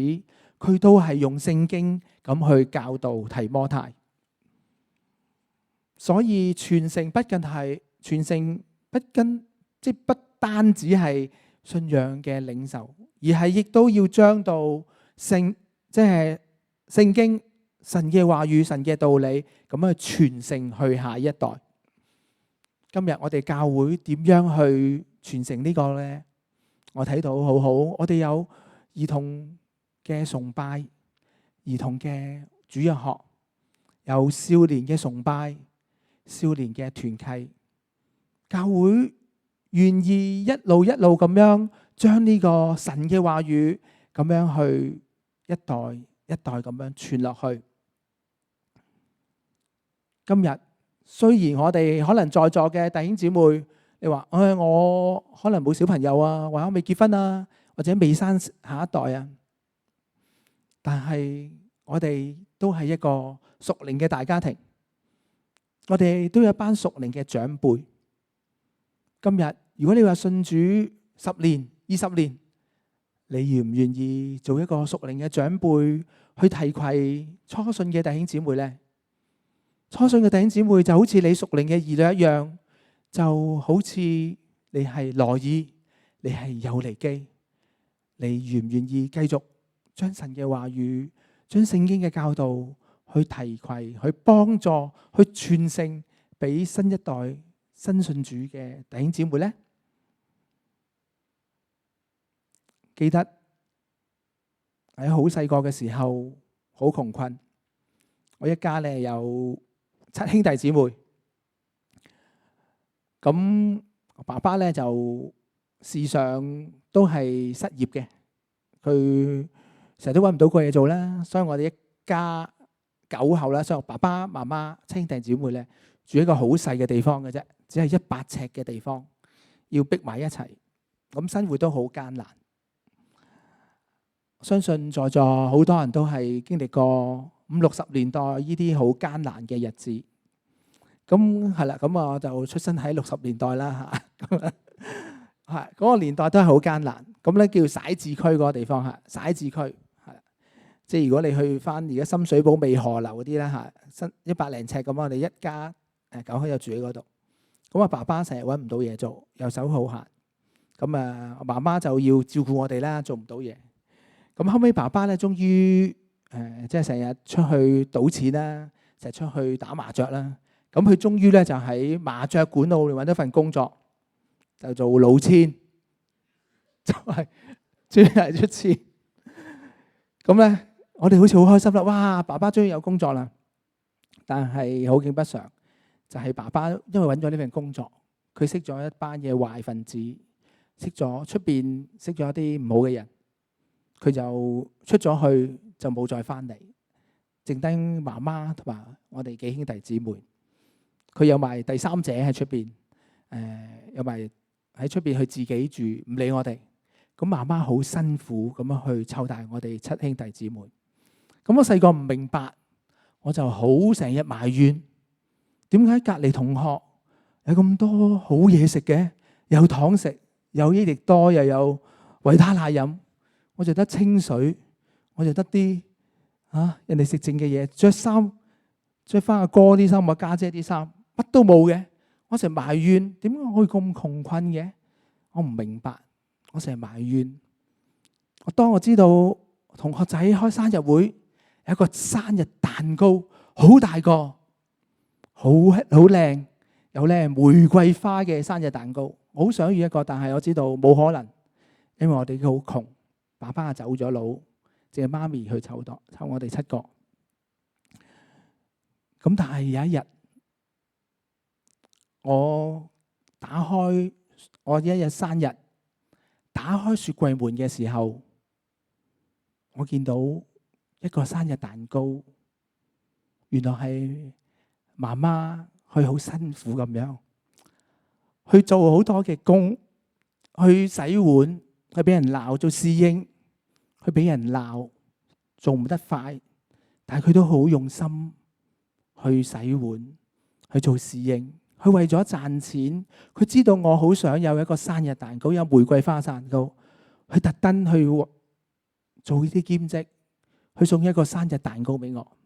佢都係用聖經咁去教導提摩太。所以傳承不僅係不單止係信仰嘅領袖，而係亦都要將到聖經神嘅話語、神嘅道理咁去傳承去下一代。今日我哋教會點樣去傳承呢個呢？我睇到好好，我哋有兒童嘅崇拜、兒童嘅主日學，有少年嘅崇拜、少年嘅團契。教會願意一路咁樣將呢個神嘅話語咁樣去一代一代咁樣傳落去。今日雖然我哋可能在座嘅弟兄姊妹，你話我可能冇小朋友啊，或者我未結婚啊，或者未生下一代啊，但係我哋都係一個屬靈嘅大家庭，我哋都有一班屬靈嘅長輩。今日如果你話信主10年、20年，你願唔願意做一個屬靈嘅長輩去提攜初信嘅弟兄姊妹呢？初信嘅弟兄姊妹就好似你屬靈嘅兒女一樣，就好似你係羅爾，你係友尼基，你願唔願意繼續將神嘅話語、將聖經嘅教導去提攜、去幫助、去傳承俾新一代新信主嘅弟兄姊妹呢？記得喺好細個嘅時候，好窮困，我一家咧有7兄弟姊妹。咁爸爸咧就事上都係失業嘅，佢成日都揾唔到個嘢做啦，所以我哋一家9口啦，所以我爸爸媽媽7兄弟姊妹咧住一個好細嘅地方嘅啫，只係100尺嘅地方，要逼埋一齊，咁生活都好艱難。相信在座好多人都係經歷過50-60年代呢啲好艱難嘅日子。咁係啦，咁我就出生喺60年代啦嚇，係嗰個年代都係好艱難。咁咧叫徙置區嗰個地方嚇，徙置區係，即係如果你去翻而家深水埗美荷樓嗰啲啦嚇，100零尺咁，我哋一家9口就住喺嗰度。咁啊，爸爸成日揾唔到嘢做，遊手好閒。咁啊，媽媽就要照顧我哋啦，做唔到嘢。咁後尾爸爸咧，終於即係成日出去賭錢啦，成日出去打麻雀啦。咁佢終於咧就喺麻雀館度揾到份工作，就做老千，就係專係出錢。咁咧，我哋好似好開心啦！哇，爸爸終於有工作啦！但係好景不常，就係爸爸因為揾咗呢份工作，佢識咗一班嘅壞分子，識咗出邊識咗一啲唔好嘅人，佢就出咗去就冇再翻嚟，剩低媽媽同埋我哋幾兄弟姊妹。佢有埋第三者喺出邊，有埋喺出邊佢自己住，唔理我哋。咁媽媽好辛苦咁樣去湊大我哋七兄弟姊妹。咁我細個唔明白，我就好成日埋怨，點解隔離同學有咁多好嘢食嘅，有糖食，有益力多，又有維他奶飲，我就得清水，我就得啲人哋食剩嘅嘢，着衫着翻阿哥啲衫，阿家姐啲衫，乜都冇嘅。我成日埋怨，點解我會咁窮困嘅？我唔明白，我成日埋怨。當我知道同學仔開生日會，有一個生日蛋糕，好大個，好靚，有咧玫瑰花嘅生日蛋糕，我好想要一個，但係我知道冇可能，因為我哋好窮，爸爸走咗佬，淨係媽咪去湊我哋7個。咁但係有一日，我一日生日，打開雪櫃門嘅時候，我見到一個生日蛋糕，原來係媽媽佢好辛苦咁樣去做好多嘅工，去洗碗，去俾人鬧做侍應，去俾人鬧做唔得快，但係佢都好用心去洗碗，去做侍應。佢為咗賺錢，佢知道我好想有一個生日蛋糕，有玫瑰花蛋糕，佢特登去做呢啲兼職，去送一個生日蛋糕俾我。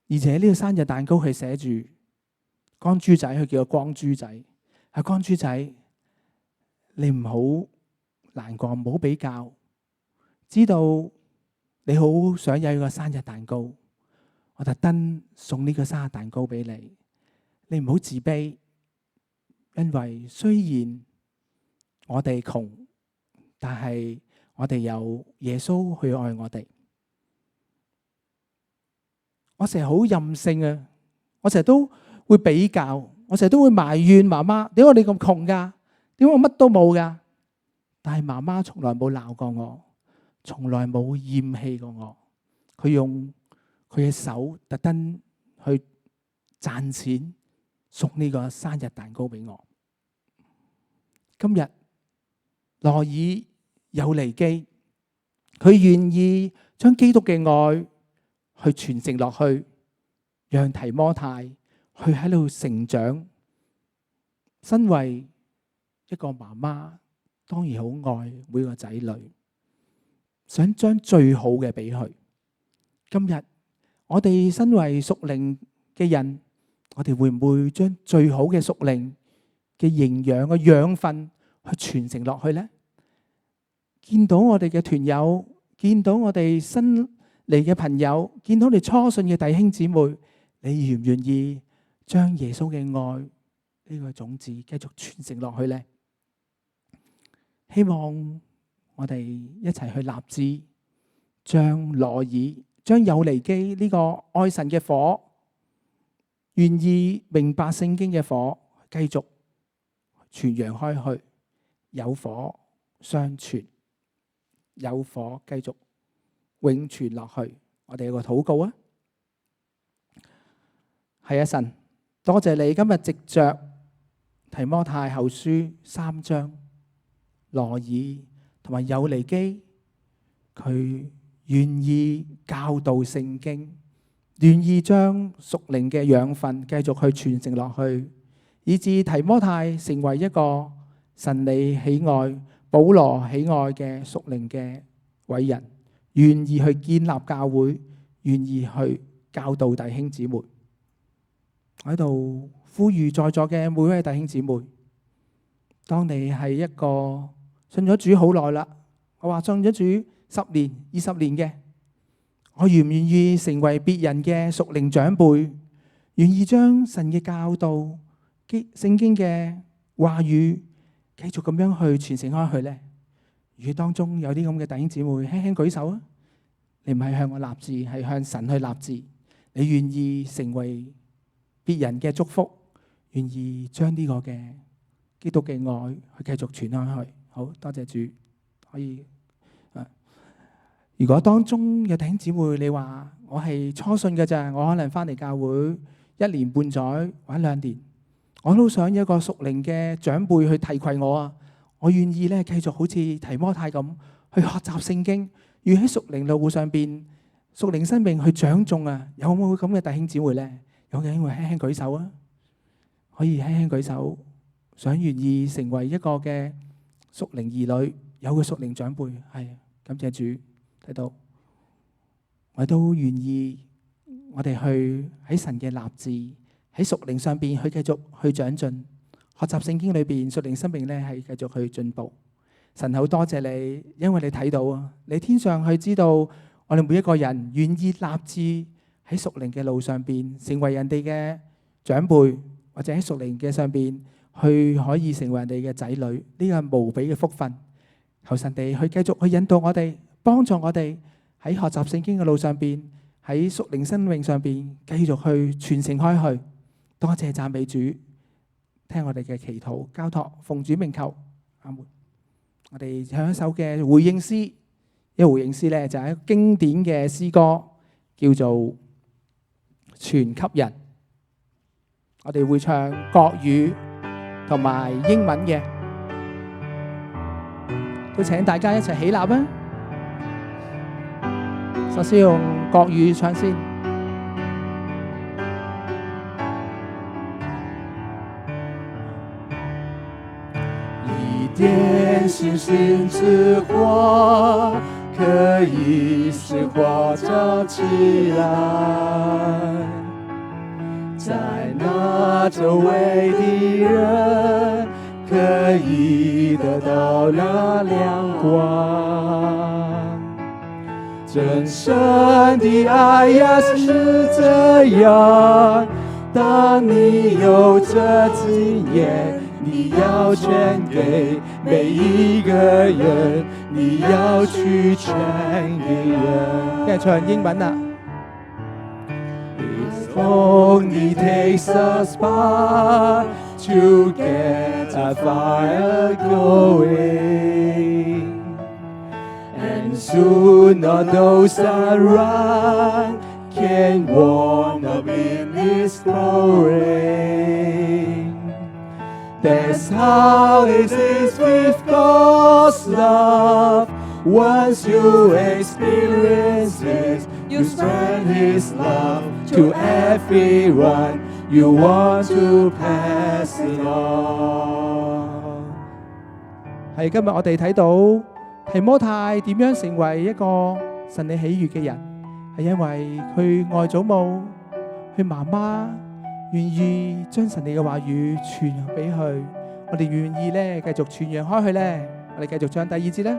而且呢個生日蛋糕係寫住光豬仔，佢叫我光豬仔。係光豬仔，你唔好難過，唔好比較，知道你好想有一個生日蛋糕，我特登送呢個生日蛋糕俾你。你唔好自卑，因為雖然我哋窮，但係我哋有耶穌去愛我哋。我成日好任性啊！我成日都會比較，我成日都會埋怨媽媽，點解我哋咁窮噶？點解我乜都冇噶？但係媽媽從來冇鬧過我，從來冇厭棄過我。佢用佢嘅手特登去賺錢，送呢個生日蛋糕俾我。今日羅爾有尼基，佢願意將基督嘅愛去傳承落去，讓提摩太去喺度成長。身為一個媽媽，當然好愛每個仔女，想將最好嘅俾佢。今日我哋身為屬靈嘅人，我哋會唔會將最好嘅屬靈嘅營養嘅養分去傳承落去呢？見到我哋嘅團友，見到我哋新嚟嘅朋友，見到你初信嘅弟兄姊妹，你願唔願意將耶穌嘅愛呢個種子繼續傳承落去呢？希望我哋一齊去立志，將羅爾、將有尼基呢個愛神嘅火，願意明白聖經嘅火，繼續傳揚開去，有火相傳，有火繼續永存落去。我哋有個禱告啊！係啊，神，多謝你今日藉着提摩太後書3章，羅爾同埋有尼基，佢願意教導聖經，願意將屬靈嘅養分繼續去傳承落去，以致提摩太成為一個神你喜愛、保羅喜愛嘅屬靈嘅偉人，願意去建立教會，願意去教導弟兄姊妹。我喺度呼籲在座嘅每位弟兄姊妹，當你係一個信咗主好耐啦，我話信咗主10年、20年嘅，我願唔願意成為別人嘅屬靈長輩，願意將神嘅教導、聖經嘅話語繼續咁樣去傳承開去呢？如果當中有啲咁嘅弟兄姊妹，輕輕舉手啊！你唔係向我立志，係向神去立志。你願意成為別人嘅祝福，願意將呢個嘅基督嘅愛去繼續傳開去。好多謝主，可以。如果當中有弟兄姊妹，你話我係初信嘅咋，我可能翻嚟教會1年半載或者2年，我都想有一個屬靈嘅長輩去提攜我啊！我願意咧繼續好似提摩太咁去學習聖經，願喺屬靈路上邊、屬靈生命去長進啊！有冇咁嘅弟兄姊妹咧？有嘅，輕輕舉手啊！可以輕輕舉手，想願意成為一個嘅屬靈兒女，有個屬靈長輩，係感謝主。睇到我都願意，我哋去喺神嘅立志，喺屬靈上邊去繼續去長進，學習聖經裏邊屬靈生命咧係繼續去進步。神好多謝你，因為你睇到啊，你天上去知道我哋每一個人願意立志喺屬靈嘅路上邊成為人哋嘅長輩，或者喺屬靈嘅上邊去可以成為人哋嘅仔女，呢個係無比嘅福分。求神地去繼續去引導我哋，幫助我哋喺學習聖經嘅路上邊，喺屬靈生命上邊繼續去傳承開去。多謝讚美主，聽我哋嘅祈禱交託，奉主名求，阿門。我哋唱一首嘅回應詩，呢個回應詩咧就係一個經典嘅詩歌，叫做《傳給人》。我哋會唱國語同埋英文嘅，都請大家一齊起立啊！首先用國語唱先。一點星星之火，可以使火照起來，在那周圍的人可以得到那亮光。真神的愛呀是這樣，當你有這經驗，你要傳給每一個人，你要去傳給人。跟住唱英文啦。If only takes a spark to get a fire going, and soon all those around can warm up in its glory. That's how it is with God's love. Once you experience it, you spread His love to everyone you want to pass it on. 係今日我哋睇到提摩太點樣成為一個神你喜悅嘅人，係因為佢外祖母、佢媽媽願意將神你嘅話語傳俾佢。我哋願意咧繼續傳揚開去咧。我哋繼續唱第2節啦。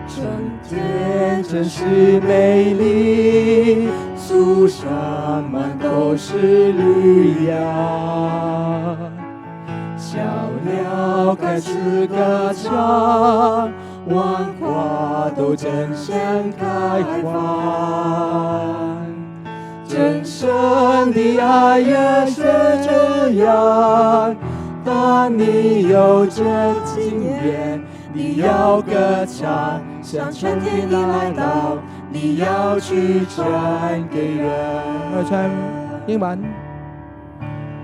春天真是美麗，樹上滿都是綠芽，小鳥開始歌唱，萬花都爭相開放。真神的愛也是這樣，當你有這經驗，你要歌唱，像春天的來到，你要去傳給人。我哋唱英文。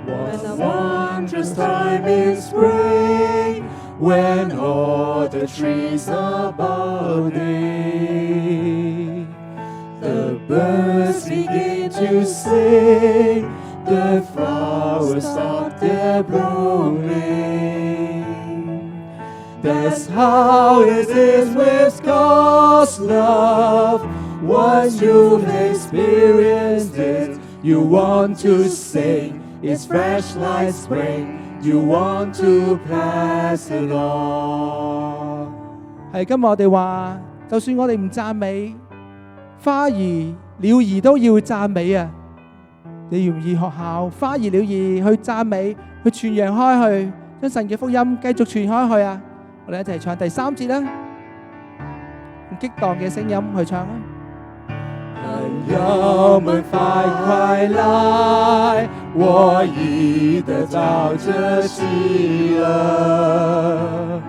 What a wondrous time in spring, when all the trees are budding, the birds begin to sing, the flowers start their blooming. That's how it is with God's love. Once you've experienced it, you want to sing, It's fresh like spring. You want to pass it on. 係今日我哋話，就算我哋唔讚美，花兒鳥兒都要讚美啊！你願唔願意學校花兒鳥兒去讚美，去傳揚開去，將神嘅福音繼續傳開去啊！我哋一齊唱第3節啦，用激盪嘅聲音去唱啊！朋友們快來，我已得到這喜樂。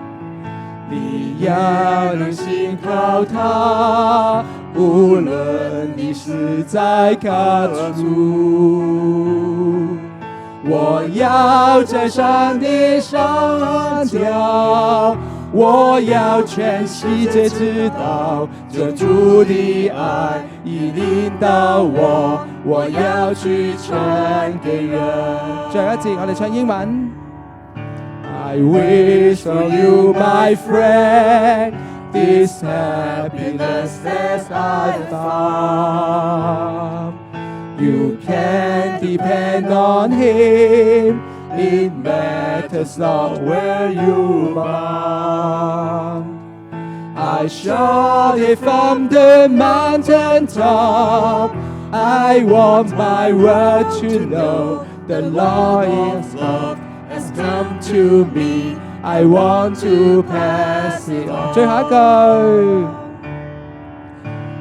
你要能信靠他，無論你是在何處。我要在山頂上跳，我要全世界知道，這主的愛已領導我，我要去傳給人。最後一節我哋唱英文。I wish for you, my friend, this happiness that I found. You can depend on Him. It matters not where you're bound. I shout it from the mountain top. I want my world to know the Lord is love has come to me. I want to pass it on. 最後一句。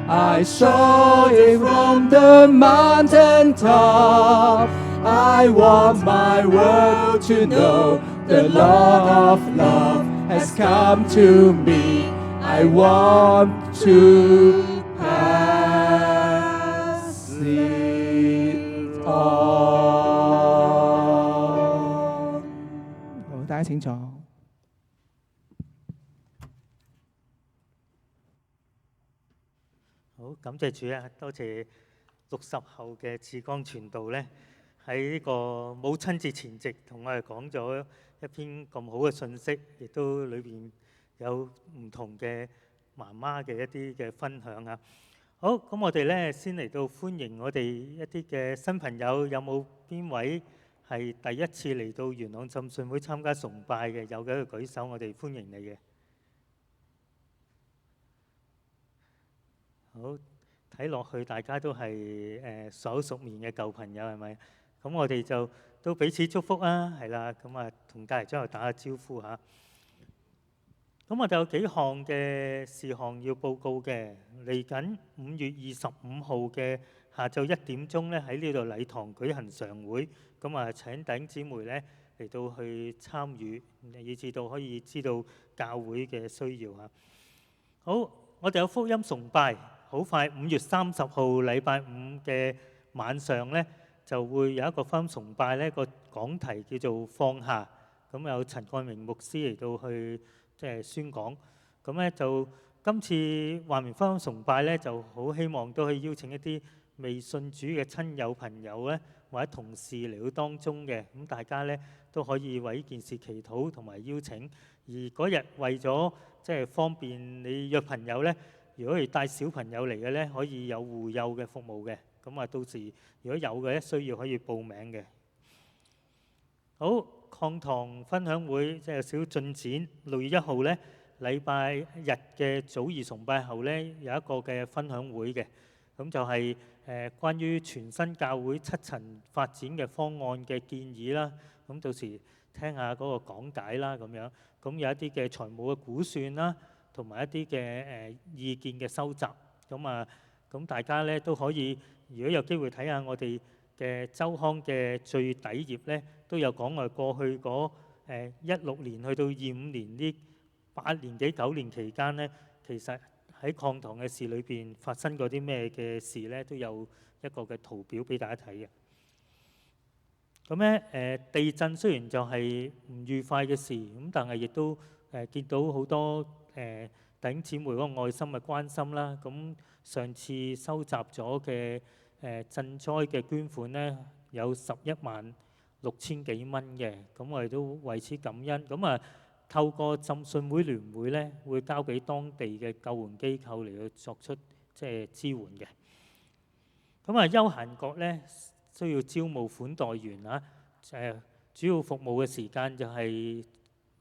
I saw it from the mountain top. I want my world to know the Lord of love has come to me. I want to pass it on. 好，大家請坐。好，感謝主啊！多謝60後嘅志光傳道咧，喺呢個母親節前夕同我哋講咗一篇咁好嘅信息，亦都裏邊有唔同嘅媽媽嘅一啲嘅分享啊！好，咁我哋咧先嚟到歡迎我哋一啲嘅新朋友，有冇邊位係第一次嚟到元朗浸信會參加崇拜嘅？有嘅舉手，我哋歡迎你嘅。好，睇落去大家都係熟口熟面嘅舊朋友係咪？咁我哋就都彼此祝福啊，係啦，咁啊同隔離張又打下招呼嚇。咁我哋有幾項嘅事項要報告嘅，嚟緊5月25號嘅下晝1點鐘咧，喺呢度禮堂舉行常會，咁啊請弟兄姊妹咧嚟到去參與，以至到可以知道教會嘅需要嚇。好，我哋有福音崇拜。好快5月30號禮拜五嘅晚上咧，就會有一個福音崇拜咧，個講題叫做放下。咁有陳幹榮牧師嚟到去宣講。咁咧就今次華明福音崇拜咧，就好希望都可以邀請一啲未信主嘅親友朋友咧，或者同事嚟到當中嘅。咁大家咧都可以為呢件事祈禱同埋邀請。而嗰日為咗方便你約朋友咧，如果係帶小朋友嚟嘅咧，可以有護幼嘅服務嘅。咁啊，到時如果有嘅咧，需要可以報名嘅。好，抗堂分享會有少少進展。6月1號咧，禮拜日嘅早儀崇拜後咧，有一個嘅分享會嘅。咁就係關於全新教會7層發展嘅方案嘅建議啦。咁到時聽下嗰個講解啦，咁樣。咁有一啲嘅財務嘅估算啦。同埋一啲嘅意見嘅收集，咁大家咧都可以，如果有機會睇下我哋嘅週刊嘅最底頁咧，都有講我哋過去嗰16年去到25年呢8年幾9年期間咧，其實喺抗堂嘅事裏邊發生過啲咩嘅事咧，都有一個嘅圖表俾大家睇嘅。咁咧地震雖然就係唔愉快嘅事，咁但係亦都見到好多弟兄姊妹嗰個愛心嘅關心啦。咁上次收集咗嘅賑災嘅捐款咧，有116000幾蚊嘅，咁我哋都為此感恩。咁透過浸信會聯會咧，會交俾當地嘅救援機構嚟去作出支援嘅。咁休閒角咧需要招募款待員啊。主要服務嘅時間就係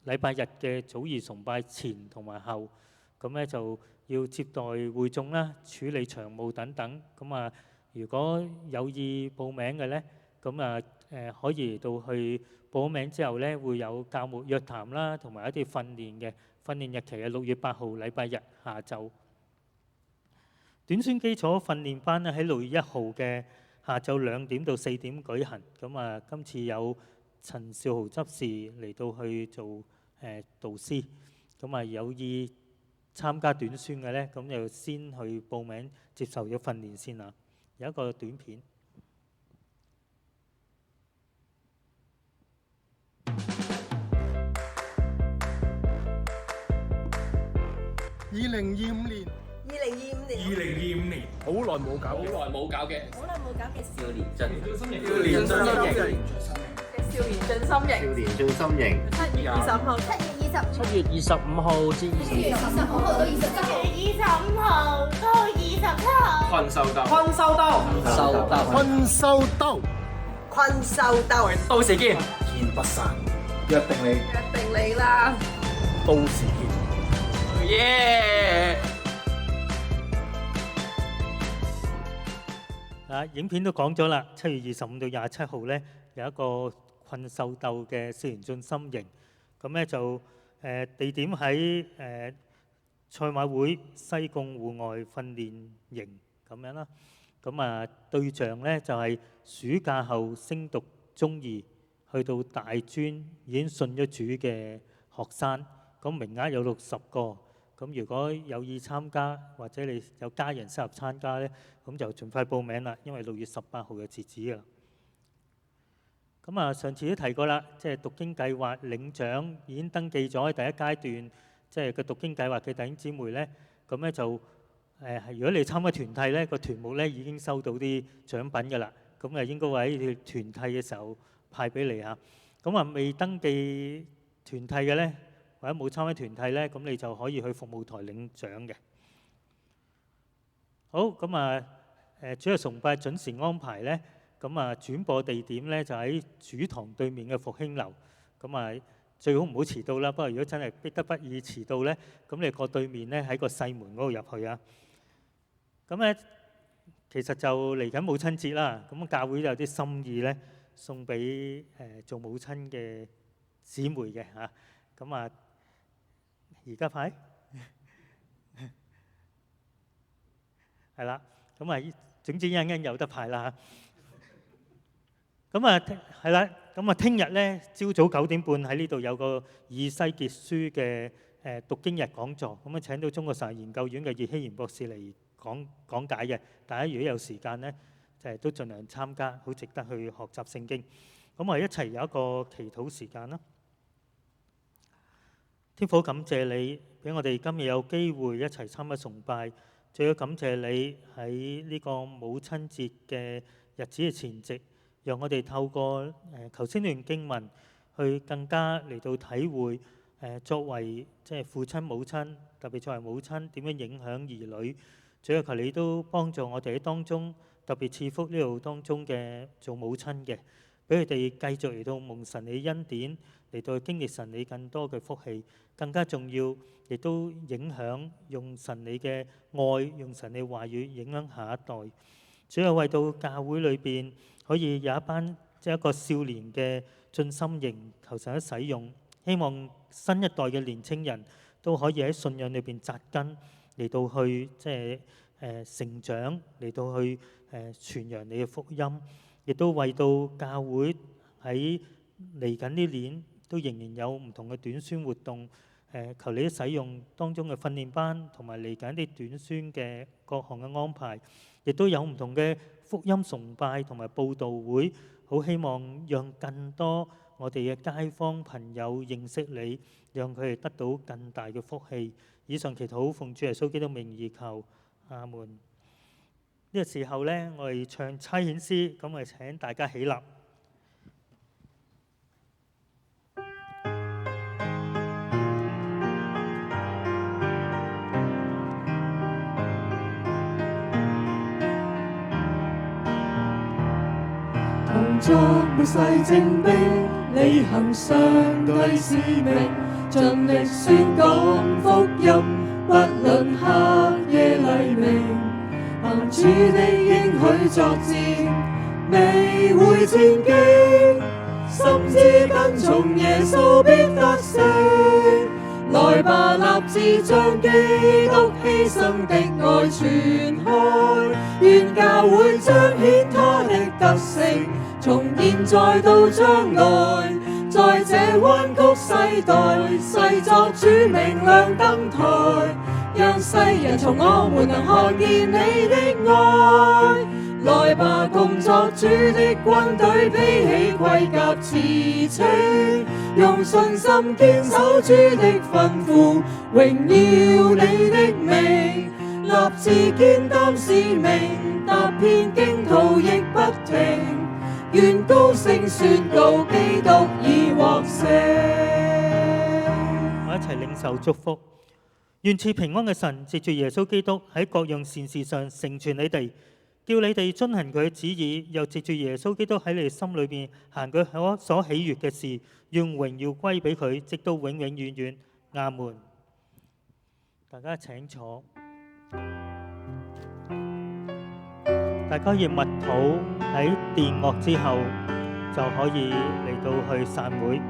禮拜日嘅早儀崇拜前同埋後，咁咧就要接待會眾啦、處理場務等等。咁啊，如果有意報名嘅咧，咁啊可以嚟到去報名之後咧，會有教牧約談啦，同埋一啲訓練嘅。訓練日期係6月8號禮拜日下晝。短宣基礎訓練班咧喺6月1號嘅下晝2點到4點舉行。咁啊，今次有陳少豪執事嚟到去做導師。咁啊，有意參加短宣嘅咧，咁就先去報名接受咗訓練先啦。有一個短片。 2025年，好耐冇搞嘅少年進心營，少年進心營，7月25號至7月25號到27號，困獸鬥，到時見不散，約定你啦，到時見。 影片都講咗啦，7月25到27號咧有一個困獸鬥嘅少年進心營，咁咧就地點喺賽馬會西貢戶外訓練營咁樣啦。咁啊對象咧就係暑假後升讀中二去到大專已經信咗主嘅學生，咁名額有60個。 咁如果有意參加，或者你有家人適合參加咧，咁就盡快報名啦，因為6月18號嘅截止㗎啦。咁啊，上次都提過啦，即係讀經計劃領獎已經登記咗喺第一階段，即係個讀經計劃嘅弟兄姊妹咧，咁咧就如果你參加團契咧，個團務咧已經收到啲獎品㗎啦，咁啊應該會喺你團契嘅時候派俾你嚇。咁啊未登記團契嘅咧， 或者冇參加團契咧，咁你就可以去服務台領獎嘅。好，咁啊主日崇拜準時安排咧，咁啊轉播地點咧就喺主堂對面嘅復興樓。咁啊最好唔好遲到啦，不過如果真係逼得不已遲到咧，咁你過對面咧喺個細門嗰度入去啊。咁咧其實就嚟緊母親節啦，咁教會有啲心意咧送俾做母親嘅姊妹嘅嚇。咁啊〜 而家派係啦，咁啊總之一陣間有得派啦嚇。咁啊係啦，咁啊聽日咧朝早9點半喺呢度有個以西結書嘅讀經日講座，咁啊請到中國神學研究院嘅葉希賢博士嚟講解嘅。大家如果有時間咧，就都盡量參加，好值得去學習聖經。咁我哋一齊有一個祈禱時間啦。 天父，感謝你俾我哋今日有機會一齊參加崇拜，最要感謝你喺呢個母親節嘅日子嘅前夕，讓我哋透過頭先呢段經文，去更加嚟到體會作為即係父親母親，特別作為母親點樣影響兒女。最要求你都幫助我哋喺當中，特別賜福呢度當中嘅做母親嘅，俾佢哋繼續嚟到蒙神你恩典。 嚟到經歷神你更多嘅福氣，更加重要，亦都影響用神你嘅愛，用神你話語影響下一代。主要為到教會裏邊可以有一班即係一個少年嘅進心營，求神一使用，希望新一代嘅年青人都可以喺信仰裏邊扎根，嚟到去即係成長，嚟到去傳揚你嘅福音，亦都為到教會喺嚟緊呢年。 都仍然有唔同嘅短宣活動，求你使用當中嘅訓練班，同埋嚟緊啲短宣嘅各項嘅安排，亦都有唔同嘅福音崇拜同埋佈道會，好希望讓更多我哋嘅街坊朋友認識你，讓佢哋得到更大嘅福氣。以上祈禱奉主耶穌基督名義求，阿門。呢個時候咧，我哋唱差遣詩，咁我哋請大家起立。同作末世精兵，履行上帝使命，盡力宣講福音，不論黑夜黎明，憑主的應許作戰，未會戰兢，深知跟從耶穌必得勝。來吧，立志將基督犧牲的愛傳開，願教會彰顯他的德性，從現在到將來，在這彎曲世代，細作主明亮燈台，讓世人從我們能看見你的愛。來吧，共作主的軍隊，披起盔甲持稱，用信心堅守主的吩咐，榮耀你的名，立志肩擔使命，踏遍荊途亦不停，願高聲宣告基督已獲勝。我一齊領受祝福，願賜平安嘅神藉住耶穌基督喺各樣善事上成全你哋，叫你哋遵行佢嘅旨意，又藉住耶穌基督喺你哋心裏邊行佢所喜悅嘅事，願榮耀歸俾佢，直到永永遠遠。阿門。大家請坐，大家要默禱，喺殿樂之後就可以嚟到去散會。